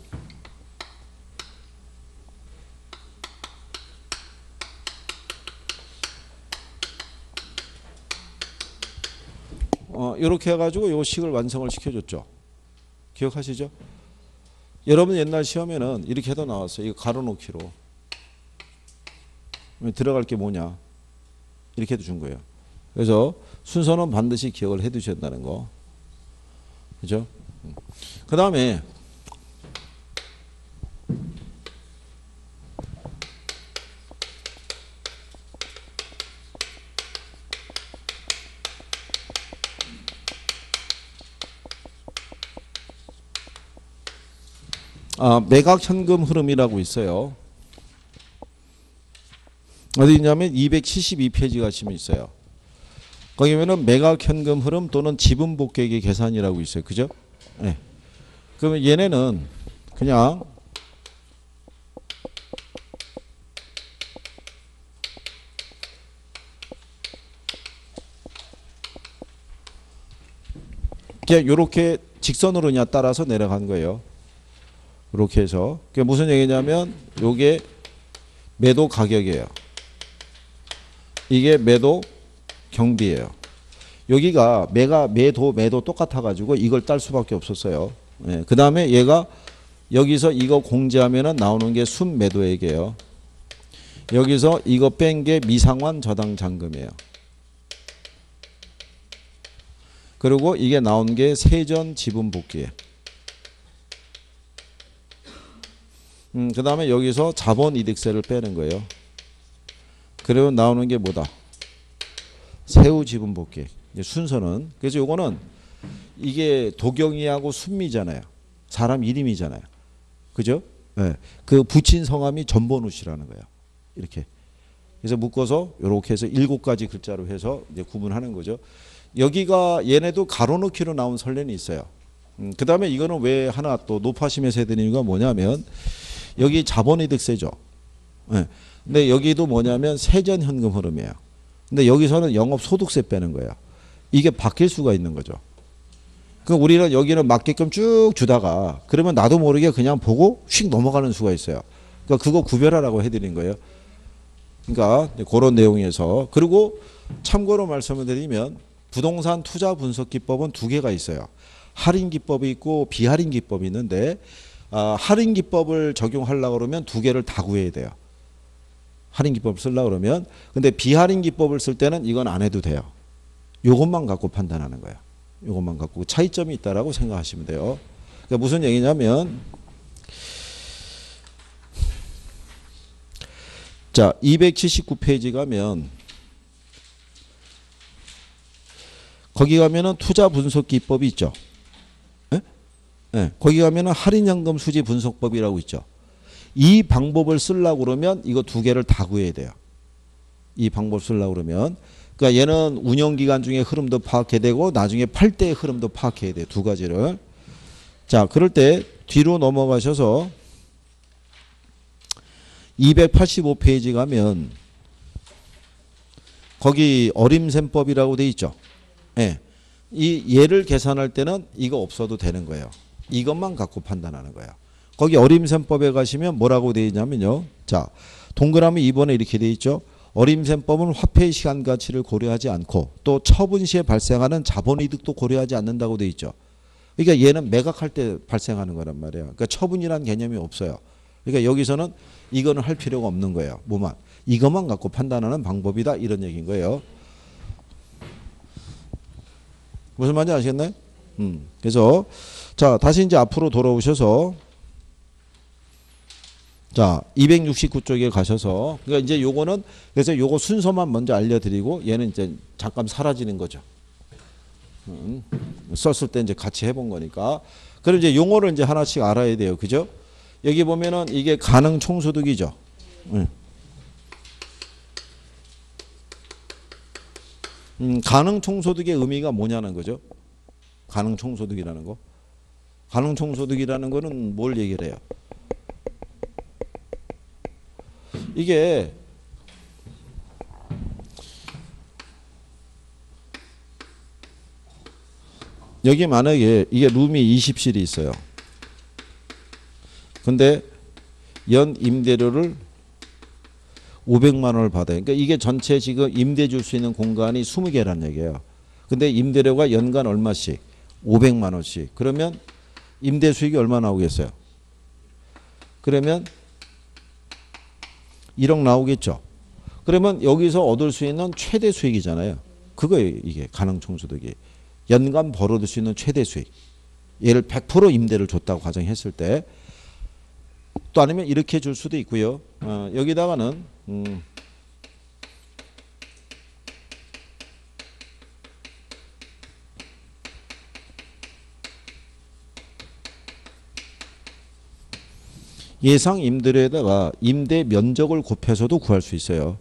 이렇게 해가지고 요 식을 완성을 시켜줬죠. 기억하시죠? 여러분 옛날 시험에는 이렇게 해도 나왔어요. 이거 가로놓기로. 들어갈 게 뭐냐. 이렇게 해도 준 거예요. 그래서 순서는 반드시 기억을 해 두셔야 된다는 거. 그죠? 그 다음에 매각 현금 흐름이라고 있어요. 어디 있냐면 272페이지 가시면 있어요. 거기 보면은 매각 현금 흐름 또는 지분 복객의 계산이라고 있어요. 그죠? 네. 그러면 얘네는 그냥 요렇게 직선으로 그냥 따라서 내려간 거예요. 이렇게 해서. 그게 무슨 얘기냐면 요게 매도 가격이에요. 이게 매도 경비예요. 여기가 매도 똑같아 가지고 이걸 딸 수밖에 없었어요. 예, 그 다음에 얘가 여기서 이거 공제하면은 나오는 게 순매도액이에요. 여기서 이거 뺀 게 미상환 저당 잔금이에요. 그리고 이게 나온 게 세전 지분 복귀예요. 그 다음에 여기서 자본이득세를 빼는 거예요. 그리고 나오는 게 뭐다? 세후 지분 복귀. 순서는. 그래서 요거는 이게 도경이하고 순미잖아요. 사람 이름이잖아요. 그죠? 네. 그 붙인 성함이 전번우 씨라는 거예요. 이렇게. 그래서 묶어서 이렇게 해서 7가지 글자로 해서 이제 구분하는 거죠. 여기가 얘네도 가로넣기로 나온 설례는 있어요. 그 다음에 이거는 왜 하나 또 높아심에서 해드리는 이유가 뭐냐면 여기 자본이득세죠. 네. 근데 여기도 뭐냐면 세전 현금 흐름이에요. 근데 여기서는 영업소득세 빼는 거예요. 이게 바뀔 수가 있는 거죠. 그럼 우리는 여기는 맞게끔 쭉 주다가 그러면 나도 모르게 그냥 보고 휙 넘어가는 수가 있어요. 그러니까 그거 구별하라고 해드린 거예요. 그러니까 그런 내용에서. 그리고 참고로 말씀을 드리면 부동산 투자 분석 기법은 2개가 있어요. 할인 기법이 있고 비할인 기법이 있는데 할인 기법을 적용하려고 그러면 두 개를 다 구해야 돼요. 할인 기법을 쓰려고 그러면. 근데 비할인 기법을 쓸 때는 이건 안 해도 돼요. 요것만 갖고 판단하는 거예요. 요것만 갖고 차이점이 있다라고 생각하시면 돼요. 그러니까 무슨 얘기냐면 자 279페이지 가면 거기 가면은 투자 분석 기법이 있죠. 예? 예. 거기 가면은 할인연금 수지 분석법이라고 있죠. 이 방법을 쓰려고 그러면 이거 두 개를 다 구해야 돼요. 이 방법 쓰려고 그러면. 그러니까 얘는 운영기간 중에 흐름도 파악해야 되고 나중에 팔 때의 흐름도 파악해야 돼요. 두 가지를. 자, 그럴 때 뒤로 넘어가셔서 285페이지 가면 거기 어림셈법이라고 돼 있죠. 예. 이 얘를 계산할 때는 이거 없어도 되는 거예요. 이것만 갖고 판단하는 거예요. 거기 어림셈법에 가시면 뭐라고 되어 있냐면요. 자, 동그라미 2번에 이렇게 되어 있죠. 어림셈법은 화폐의 시간 가치를 고려하지 않고 또 처분 시에 발생하는 자본이득도 고려하지 않는다고 되어 있죠. 그러니까 얘는 매각할 때 발생하는 거란 말이에요. 그러니까 처분이라는 개념이 없어요. 그러니까 여기서는 이거는 할 필요가 없는 거예요. 뭐만 이것만 갖고 판단하는 방법이다 이런 얘기인 거예요. 무슨 말인지 아시겠나요? 그래서 자 다시 이제 앞으로 돌아오셔서 자 269쪽에 가셔서 그러니까 이제 요거는 그래서 요거 순서만 먼저 알려드리고 얘는 이제 잠깐 사라지는 거죠. 썼을 때 이제 같이 해본 거니까. 그럼 이제 용어를 이제 하나씩 알아야 돼요. 그죠? 여기 보면은 이게 가능 총소득이죠. 가능 총소득의 의미가 뭐냐는 거죠. 가능 총소득이라는 거. 가능 총소득이라는 거는 뭘 얘기를 해요? 이게 여기 만약에 이게 룸이 20실이 있어요. 근데 연 임대료를 500만 원을 받아요. 그러니까 이게 전체 지금 임대 줄 수 있는 공간이 20개란 얘기예요. 근데 임대료가 연간 얼마씩? 500만 원씩. 그러면 임대 수익이 얼마 나오겠어요? 그러면 1억 나오겠죠. 그러면 여기서 얻을 수 있는 최대 수익이잖아요. 그거예요. 이게 가능 총소득이. 연간 벌어들 수 있는 최대 수익. 얘를 100% 임대를 줬다고 가정했을 때 또 아니면 이렇게 줄 수도 있고요. 여기다가는 예상 임대료에다가 임대 면적을 곱해서도 구할 수 있어요.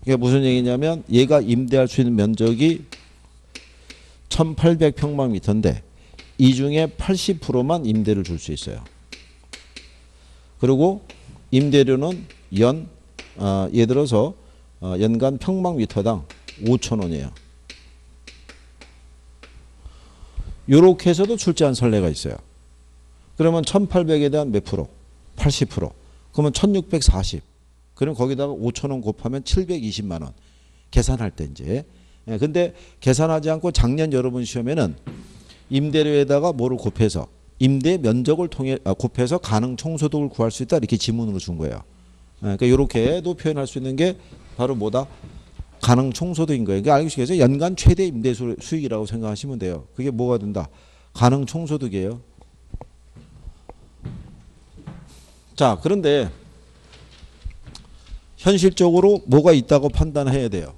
이게 무슨 얘기냐면 얘가 임대할 수 있는 면적이 1800평방미터인데 이 중에 80%만 임대를 줄 수 있어요. 그리고 임대료는 예를 들어서 연간 평방미터당 5,000원이에요. 이렇게 해서도 출제한 선례가 있어요. 그러면 1800에 대한 몇 프로? 80%. 그러면 1640. 그럼 거기다가 5,000원 곱하면 720만 원. 계산할 때 이제. 근데 계산하지 않고 작년 여러분 시험에는 임대료에다가 뭐를 곱해서 임대 면적을 통해 곱해서 가능 총소득을 구할 수 있다 이렇게 지문으로 준 거예요. 그러니까 이렇게도 표현할 수 있는 게 바로 뭐다? 가능 총소득인 거예요. 그러니까 알겠어요? 연간 최대 임대 수익이라고 생각하시면 돼요. 그게 뭐가 된다? 가능 총소득이에요. 자, 그런데 현실적으로 뭐가 있다고 판단해야 돼요.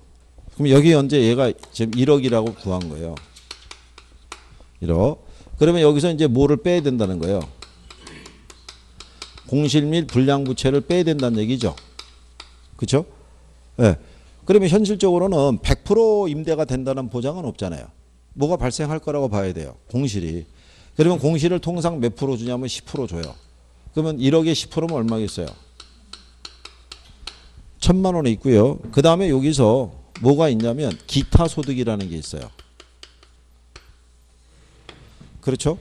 그럼 여기 현재 얘가 지금 1억이라고 구한 거예요. 1억. 그러면 여기서 이제 뭐를 빼야 된다는 거예요. 공실 및 불량부채를 빼야 된다는 얘기죠. 그렇죠? 네. 그러면 현실적으로는 100% 임대가 된다는 보장은 없잖아요. 뭐가 발생할 거라고 봐야 돼요. 공실이. 그러면 공실을 통상 몇 프로 주냐면 10% 줘요. 그러면 1억에 10%면 얼마겠어요? 1,000만 원에 있고요. 그 다음에 여기서 뭐가 있냐면 기타 소득이라는 게 있어요. 그렇죠?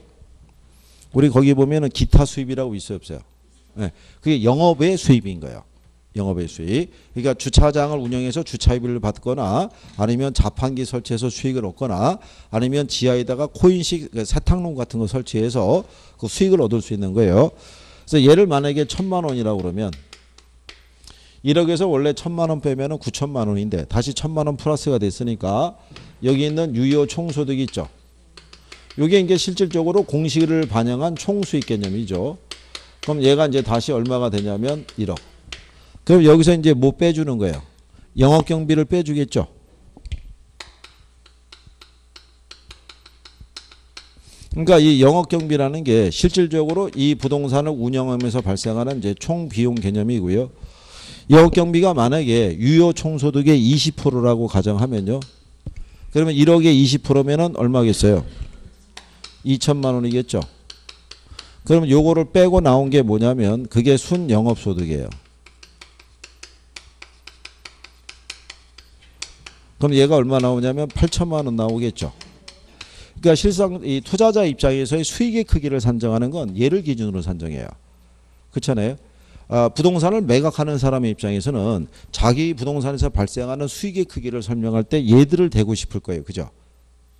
우리 거기 보면은 기타 수입이라고 있어요, 없어요? 네. 그게 영업의 수입인 거예요. 영업외 수익. 그러니까 주차장을 운영해서 주차비를 받거나 아니면 자판기 설치해서 수익을 얻거나 아니면 지하에다가 코인식 세탁론 같은 거 설치해서 그 수익을 얻을 수 있는 거예요. 그래서 얘를 만약에 1,000만 원이라고 그러면 1억에서 원래 1,000만 원 빼면은 9천만 원인데 다시 1,000만 원 플러스가 됐으니까 여기 있는 유효 총소득이 있죠. 이게 이제 실질적으로 공시를 반영한 총수익 개념이죠. 그럼 얘가 이제 다시 얼마가 되냐면 1억. 그럼 여기서 이제 뭐 빼주는 거예요? 영업경비를 빼주겠죠. 그러니까 이 영업경비라는 게 실질적으로 이 부동산을 운영하면서 발생하는 이제 총비용 개념이고요. 영업경비가 만약에 유효 총소득의 20%라고 가정하면요. 그러면 1억에 20%면은 얼마겠어요? 2천만 원이겠죠. 그러면 요거를 빼고 나온 게 뭐냐면 그게 순영업소득이에요. 그럼 얘가 얼마 나오냐면 8천만 원 나오겠죠. 그러니까 실상 이 투자자 입장에서의 수익의 크기를 산정하는 건 얘를 기준으로 산정해요. 그렇잖아요. 부동산을 매각하는 사람의 입장에서는 자기 부동산에서 발생하는 수익의 크기를 설명할 때 얘들을 대고 싶을 거예요. 그죠?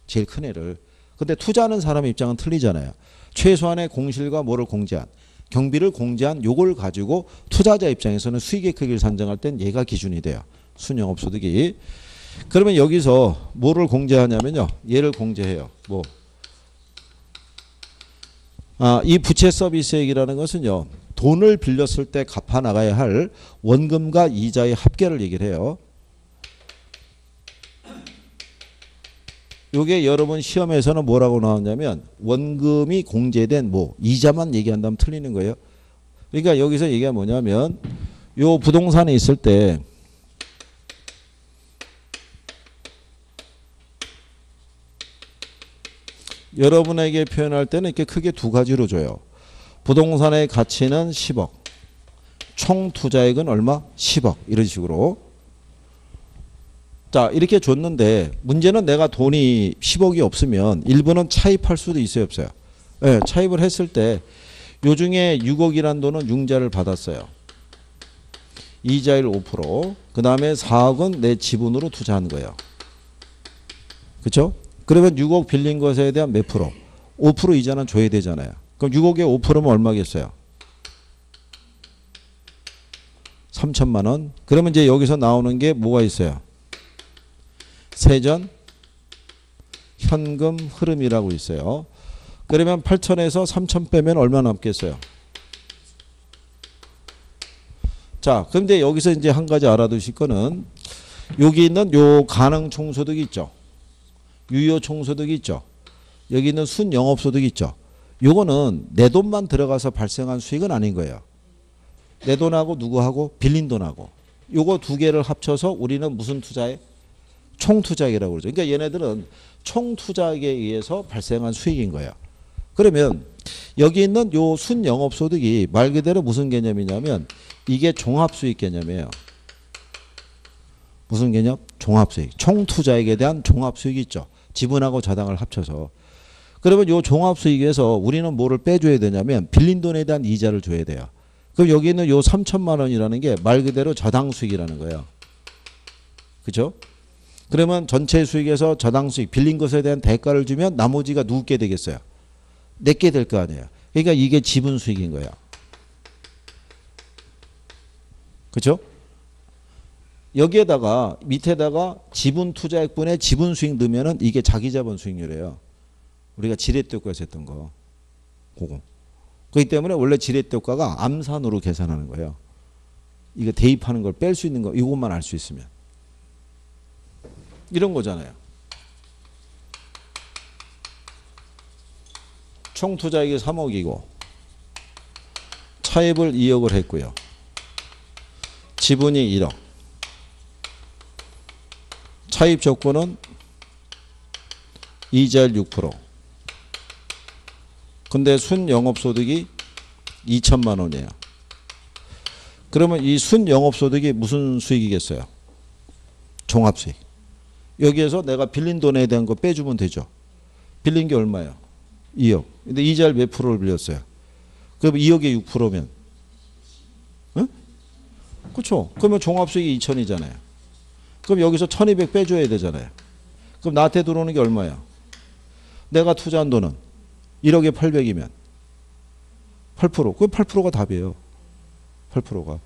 제일 큰 애를. 근데 투자하는 사람의 입장은 틀리잖아요. 최소한의 공실과 뭐를 공제한, 경비를 공제한 요걸 가지고 투자자 입장에서는 수익의 크기를 산정할 땐 얘가 기준이 돼요. 순영업소득이. 그러면 여기서 뭐를 공제하냐면요. 얘를 공제해요. 뭐? 이 부채 서비스액이라는 것은요. 돈을 빌렸을 때 갚아 나가야 할 원금과 이자의 합계를 얘기를 해요. 요게 여러분 시험에서는 뭐라고 나왔냐면 원금이 공제된 뭐 이자만 얘기한다면 틀리는 거예요. 그러니까 여기서 얘기가 뭐냐면 요 부동산에 있을 때 여러분에게 표현할 때는 이렇게 크게 두 가지로 줘요. 부동산의 가치는 10억. 총 투자액은 얼마? 10억. 이런 식으로. 자, 이렇게 줬는데 문제는 내가 돈이 10억이 없으면 일부는 차입할 수도 있어요, 없어요? 네, 차입을 했을 때 요 중에 6억이라는 돈은 융자를 받았어요. 이자율 5%. 그 다음에 4억은 내 지분으로 투자한 거예요. 그렇죠? 그러면 6억 빌린 것에 대한 몇 프로? 5% 이자는 줘야 되잖아요. 그럼 6억에 5%면 얼마겠어요? 3천만 원. 그러면 이제 여기서 나오는 게 뭐가 있어요? 세전, 현금, 흐름이라고 있어요. 그러면 8천에서 3천 빼면 얼마 남겠어요? 자, 그런데 여기서 이제 한 가지 알아두실 거는 여기 있는 요 가능 총소득이 있죠. 유효 총소득이 있죠. 여기 있는 순영업소득이 있죠. 요거는 내 돈만 들어가서 발생한 수익은 아닌 거예요. 내 돈하고 누구하고? 빌린 돈하고. 요거 두 개를 합쳐서 우리는 무슨 투자에? 총투자액이라고 그러죠. 그러니까 얘네들은 총투자액에 의해서 발생한 수익인 거예요. 그러면 여기 있는 요 순영업소득이 말 그대로 무슨 개념이냐면 이게 종합수익 개념이에요. 무슨 개념? 종합수익. 총투자액에 대한 종합수익이 있죠. 지분하고 자당을 합쳐서. 그러면 요 종합수익에서 우리는 뭐를 빼줘야 되냐면 빌린 돈에 대한 이자를 줘야 돼요. 그럼 여기 있는 요 3천만 원이라는 게 말 그대로 저당수익이라는 거예요. 그죠? 그러면 전체 수익에서 저당수익 빌린 것에 대한 대가를 주면 나머지가 누구게 되겠어요? 내게 될 거 아니에요. 그러니까 이게 지분수익인 거야. 그렇죠? 여기에다가 밑에다가 지분투자액분의 지분수익 넣으면은 이게 자기자본 수익률이에요. 우리가 지렛대효과에서 했던 거. 그거. 그렇기 때문에 원래 지렛대효과가 암산으로 계산하는 거예요. 이거 대입하는 걸 뺄 수 있는 거 이것만 알 수 있으면. 이런 거잖아요. 총 투자액이 3억이고 차입을 2억을 했고요. 지분이 1억. 차입 조건은 이자율 6%. 근데 순영업소득이 2천만 원이에요. 그러면 이 순영업소득이 무슨 수익이겠어요? 종합수익. 여기에서 내가 빌린 돈에 대한 거 빼주면 되죠. 빌린 게 얼마예요? 2억. 근데 이자를 몇 프로를 빌렸어요? 그럼 2억에 6%면 응? 그렇죠. 그러면 종합수익이 2천이잖아요. 그럼 여기서 1200 빼줘야 되잖아요. 그럼 나한테 들어오는 게 얼마야? 내가 투자한 돈은 1억에 800이면 8%. 그 8%가 답이에요. 8%가.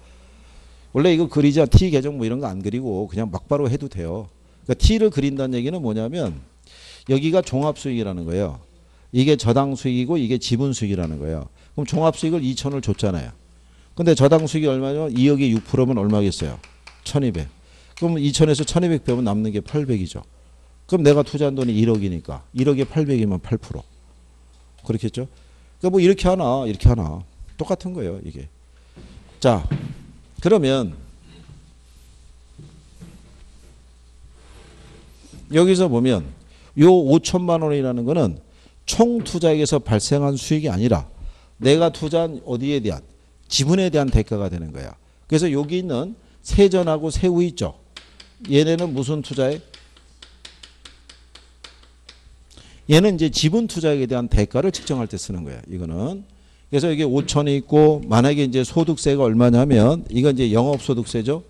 원래 이거 그리자 T 계정 뭐 이런 거 안 그리고 그냥 막바로 해도 돼요. 그러니까 T를 그린다는 얘기는 뭐냐면 여기가 종합수익이라는 거예요. 이게 저당 수익이고 이게 지분 수익이라는 거예요. 그럼 종합수익을 2천을 줬잖아요. 근데 저당 수익이 얼마냐면 2억에 6%면 얼마겠어요? 1200. 그럼 2천에서 1200 빼면 남는 게 800이죠. 그럼 내가 투자한 돈이 1억이니까 1억에 800이면 8%. 그렇겠죠? 그러니까 뭐 이렇게 하나 이렇게 하나 똑같은 거예요 이게. 자 그러면 여기서 보면 요 5천만 원이라는 거는 총 투자액에서 발생한 수익이 아니라 내가 투자한 어디에 대한 지분에 대한 대가가 되는 거야. 그래서 여기 있는 세전하고 세후 있죠. 얘네는 무슨 투자액? 얘는 이제 지분 투자액에 대한 대가를 측정할 때 쓰는 거야. 이거는. 그래서 이게 5천이 있고 만약에 이제 소득세가 얼마냐면 이건 이제 영업소득세죠.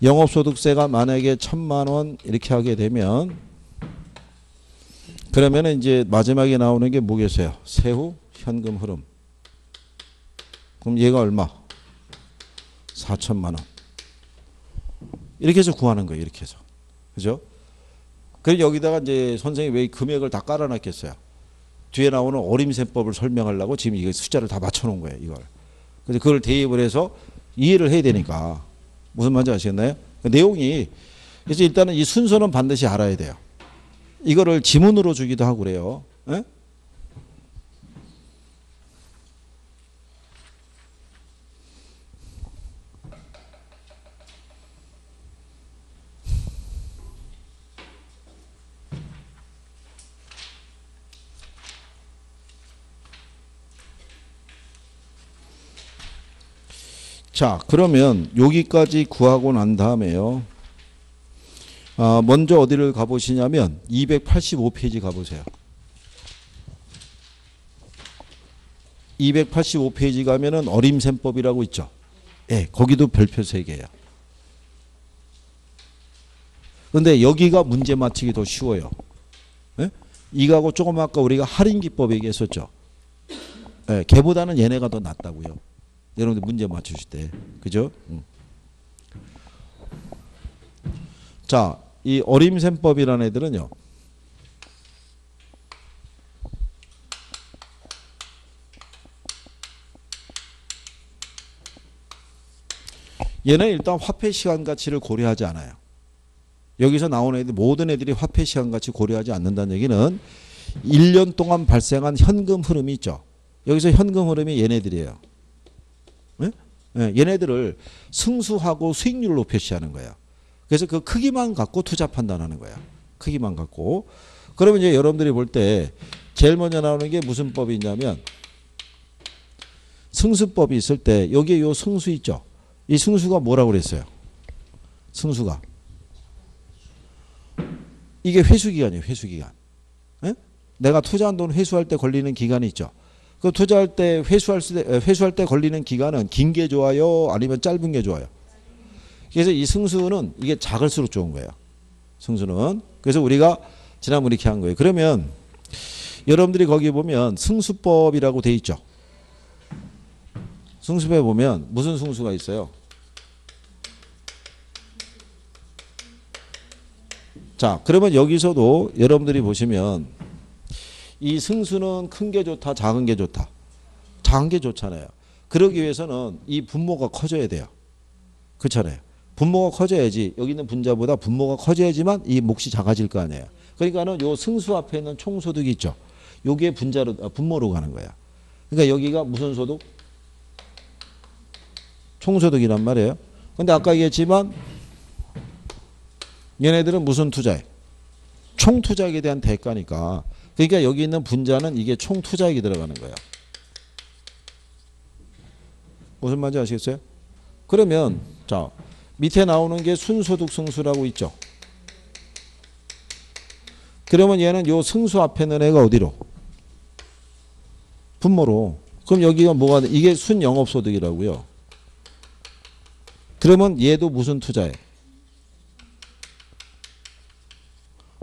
영업소득세가 만약에 1000만 원 이렇게 하게 되면 그러면은 이제 마지막에 나오는 게 뭐겠어요? 세후 현금 흐름. 그럼 얘가 얼마? 4천만 원. 이렇게 해서 구하는 거예요. 이렇게 해서. 그죠? 그래서 여기다가 이제 선생님이 왜 금액을 다 깔아놨겠어요? 뒤에 나오는 어림셈법을 설명하려고 지금 이거 숫자를 다 맞춰놓은 거예요. 이걸. 그래서 그걸 대입을 해서 이해를 해야 되니까. 무슨 말인지 아시겠나요? 그 내용이 그래서 일단은 이 순서는 반드시 알아야 돼요. 이거를 지문으로 주기도 하고 그래요. 에? 자, 그러면 여기까지 구하고 난 다음에요. 먼저 어디를 가보시냐면 285페이지 가보세요. 285페이지 가면은 어림셈법이라고 있죠. 예, 거기도 별표 3개예요. 근데 여기가 문제 맞히기 더 쉬워요. 예? 이거하고 조금 아까 우리가 할인기법 얘기했었죠. 예, 걔보다는 얘네가 더 낫다고요. 여러분들 문제 맞추실 때. 그죠? 자, 이 어림셈법이라는 애들은요. 얘는 일단 화폐 시간 가치를 고려하지 않아요. 여기서 나오는 애들 모든 애들이 화폐 시간 가치 고려하지 않는다는 얘기는 1년 동안 발생한 현금 흐름이 있죠. 여기서 현금 흐름이 얘네들이에요. 네? 네, 얘네들을 승수하고 수익률로 표시하는 거예요. 그래서 그 크기만 갖고 투자 판단하는 거야. 크기만 갖고. 그러면 이제 여러분들이 볼 때 제일 먼저 나오는 게 무슨 법이 있냐면 승수법이 있을 때 여기에 요 승수 있죠. 이 승수가 뭐라고 그랬어요? 승수가. 이게 회수기간이에요. 회수기간. 네? 내가 투자한 돈 회수할 때 걸리는 기간이 있죠. 그 투자할 때 회수할 때 걸리는 기간은 긴 게 좋아요? 아니면 짧은 게 좋아요? 그래서 이 승수는 이게 작을수록 좋은 거예요. 승수는. 그래서 우리가 지난번에 이렇게 한 거예요. 그러면 여러분들이 거기 보면 승수법이라고 돼 있죠. 승수법에 보면 무슨 승수가 있어요? 자, 그러면 여기서도 여러분들이 보시면 이 승수는 큰 게 좋다, 작은 게 좋다. 작은 게 좋잖아요. 그러기 위해서는 이 분모가 커져야 돼요. 그렇잖아요. 분모가 커져야지 여기 있는 분자보다 분모가 커져야지만 이 몫이 작아질 거 아니에요. 그러니까는 요 승수 앞에 있는 총소득이 있죠. 요게 분모로 가는 거야. 그러니까 여기가 무슨 소득? 총소득이란 말이에요. 근데 아까 얘기했지만 얘네들은 무슨 투자액? 총투자액에 대한 대가니까. 그러니까 여기 있는 분자는 이게 총투자액이 들어가는 거예요. 무슨 말인지 아시겠어요? 그러면 자 밑에 나오는 게 순소득 승수라고 있죠. 그러면 얘는 요 승수 앞에 있는 애가 어디로? 분모로. 그럼 여기가 뭐가 돼? 이게 순영업소득이라고요. 그러면 얘도 무슨 투자해?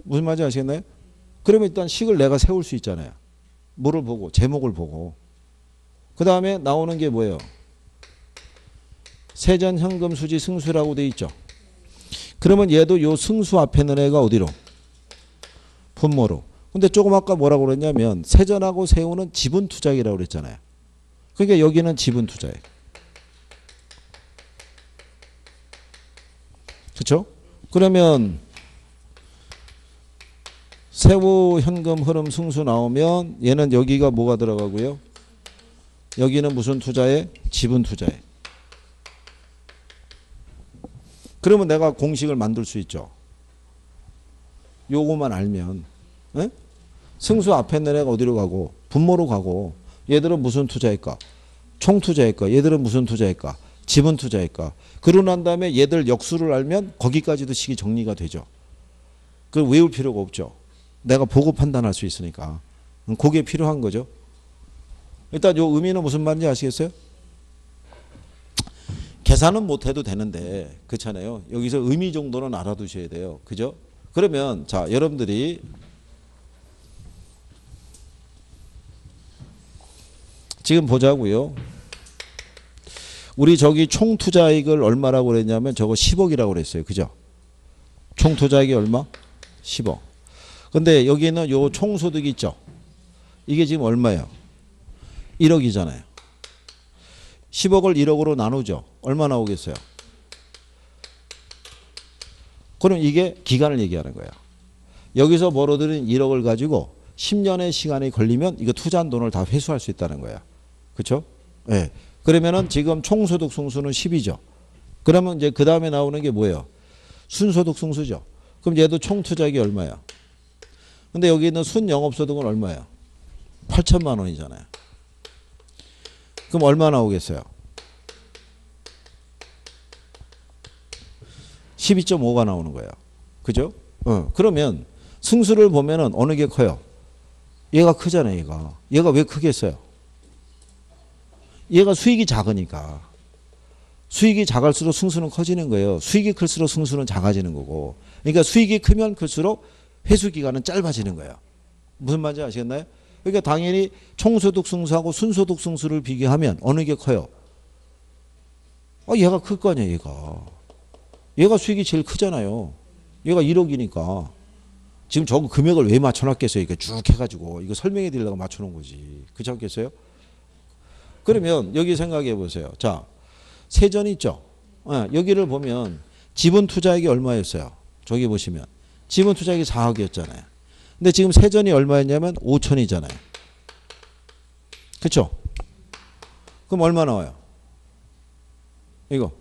무슨 말인지 아시겠나요? 그러면 일단 식을 내가 세울 수 있잖아요. 뭐를 보고? 제목을 보고. 그 다음에 나오는 게 뭐예요? 세전 현금 수지 승수라고 돼 있죠. 그러면 얘도 요 승수 앞에 있는 애가 어디로? 분모로. 근데 조금 아까 뭐라고 그랬냐면 세전하고 세우는 지분 투자액이라고 그랬잖아요. 그러니까 여기는 지분 투자액. 그렇죠? 그러면 세후 현금 흐름 승수 나오면 얘는 여기가 뭐가 들어가고요? 여기는 무슨 투자액? 지분 투자액. 그러면 내가 공식을 만들 수 있죠. 요거만 알면. 에? 승수 앞에 있는 애가 어디로 가고? 분모로 가고. 얘들은 무슨 투자일까? 총 투자일까? 얘들은 무슨 투자일까? 지분 투자일까? 그러고 난 다음에 얘들 역수를 알면 거기까지도 식이 정리가 되죠. 그걸 외울 필요가 없죠. 내가 보고 판단할 수 있으니까. 그게 필요한 거죠. 일단 요 의미는 무슨 말인지 아시겠어요? 계산은 못해도 되는데 그렇잖아요. 여기서 의미 정도는 알아두셔야 돼요. 그죠? 그러면 자 여러분들이 지금 보자고요. 우리 저기 총 투자액을 얼마라고 그랬냐면 저거 10억이라고 그랬어요. 그죠? 총 투자액이 얼마? 10억. 근데 여기는 요 총소득이 있죠. 이게 지금 얼마예요? 1억이잖아요. 10억을 1억으로 나누죠. 얼마 나오겠어요? 그럼 이게 기간을 얘기하는 거예요. 여기서 벌어들인 1억을 가지고 10년의 시간이 걸리면 이거 투자한 돈을 다 회수할 수 있다는 거야. 그렇죠? 예. 네. 그러면은 지금 총소득 승수는 10이죠. 그러면 이제 그 다음에 나오는 게 뭐예요? 순소득 승수죠. 그럼 얘도 총 투자액이 얼마야? 근데 여기 있는 순영업소득은 얼마야? 8천만 원이잖아요. 그럼 얼마 나오겠어요? 12.5가 나오는 거예요. 그죠? 그러면 승수를 보면은 어느 게 커요? 얘가 크잖아요, 얘가. 얘가 왜 크겠어요? 얘가 수익이 작으니까. 수익이 작을수록 승수는 커지는 거예요. 수익이 클수록 승수는 작아지는 거고. 그러니까 수익이 크면 클수록 회수 기간은 짧아지는 거예요. 무슨 말인지 아시겠나요? 그러니까 당연히 총소득 승수하고 순소득 승수를 비교하면 어느 게 커요? 얘가 클 거 아니야, 얘가. 얘가 수익이 제일 크잖아요. 얘가 1억이니까. 지금 저거 금액을 왜 맞춰놨겠어요? 이렇게 쭉 해가지고. 이거 설명해 드리려고 맞춰놓은 거지. 그렇지 않겠어요? 그러면 여기 생각해 보세요. 자, 세전 있죠? 여기를 보면 지분 투자액이 얼마였어요? 저기 보시면. 지분 투자액이 4억이었잖아요. 근데 지금 세전이 얼마였냐면 5천이잖아요. 그렇죠? 그럼 얼마 나와요? 이거.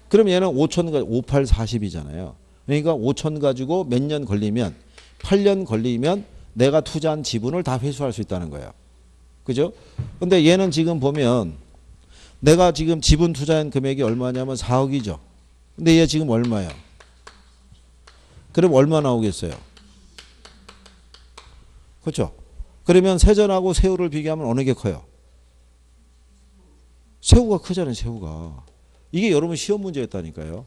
그럼 얘는 5천, 58, 40이잖아요. 그러니까 5천 가지고 몇 년 걸리면 8년 걸리면 내가 투자한 지분을 다 회수할 수 있다는 거예요. 그죠? 근데 얘는 지금 보면 내가 지금 지분 투자한 금액이 얼마냐면 4억이죠. 근데 얘 지금 얼마예요? 그럼 얼마 나오겠어요? 그렇죠? 그러면 세전하고 새우를 비교하면 어느 게 커요? 새우가 크잖아요, 새우가. 이게 여러분 시험 문제였다니까요.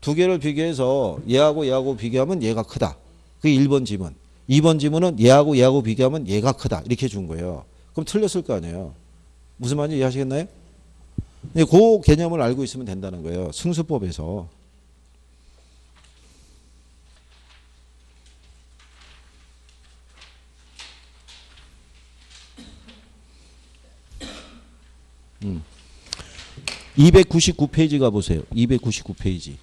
두 개를 비교해서 얘하고 비교하면 얘가 크다. 그게 1번 지문. 2번 지문은 얘하고 비교하면 얘가 크다. 이렇게 준 거예요. 그럼 틀렸을 거 아니에요. 무슨 말인지 이해하시겠나요? 그 개념을 알고 있으면 된다는 거예요. 승수법에서. 음. 299페이지 가보세요. 299페이지.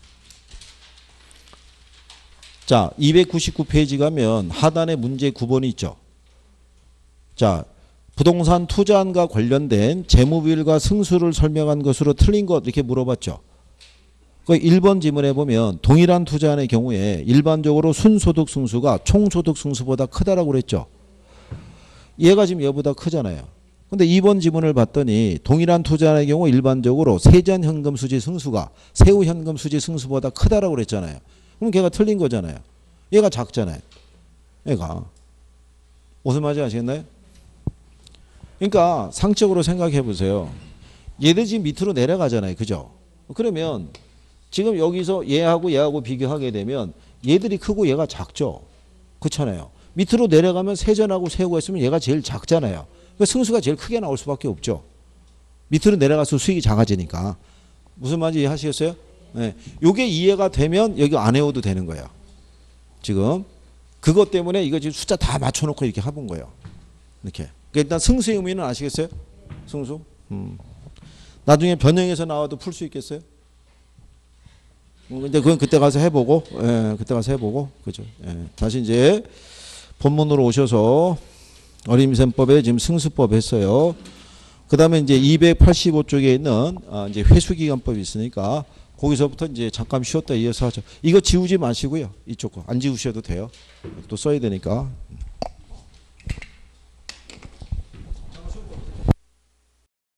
자, 299페이지 가면 하단에 문제 9번이 있죠. 자, 부동산 투자안과 관련된 재무비율과 승수를 설명한 것으로 틀린 것 이렇게 물어봤죠. 그 1번 지문에 보면 동일한 투자안의 경우에 일반적으로 순소득 승수가 총소득 승수보다 크다라고 그랬죠. 얘가 지금 얘보다 크잖아요. 근데 2번 지문을 봤더니 동일한 투자안의 경우 일반적으로 세전 현금 수지 승수가 세후 현금 수지 승수보다 크다라고 그랬잖아요. 그럼 걔가 틀린 거잖아요. 얘가 작잖아요. 얘가. 무슨 말인지 아시겠나요? 그러니까 상적으로 생각해 보세요. 얘들 지금 밑으로 내려가잖아요. 그죠? 그러면 지금 여기서 얘하고 비교하게 되면 얘들이 크고 얘가 작죠. 그렇잖아요. 밑으로 내려가면 세전하고 세우고 했으면 얘가 제일 작잖아요. 그러니까 승수가 제일 크게 나올 수밖에 없죠. 밑으로 내려가서 수익이 작아지니까. 무슨 말인지 이해하시겠어요? 네. 요게 이해가 되면 여기 안 외워도 되는 거예요. 지금 그것 때문에 이거 지금 숫자 다 맞춰놓고 이렇게 해본 거예요. 이렇게. 그러니까 일단 승수의 의미는 아시겠어요? 승수. 나중에 변형해서 나와도 풀 수 있겠어요? 근데 그건 그때 가서 해보고, 예, 그때 가서 해보고, 그죠? 예. 다시 이제 본문으로 오셔서 어림셈법에 지금 승수법 했어요. 그 다음에 이제 285쪽에 있는 이제 회수기간법이 있으니까 거기서부터 이제 잠깐 쉬었다 이어서 하죠. 이거 지우지 마시고요. 이쪽 거 안 지우셔도 돼요. 또 써야 되니까.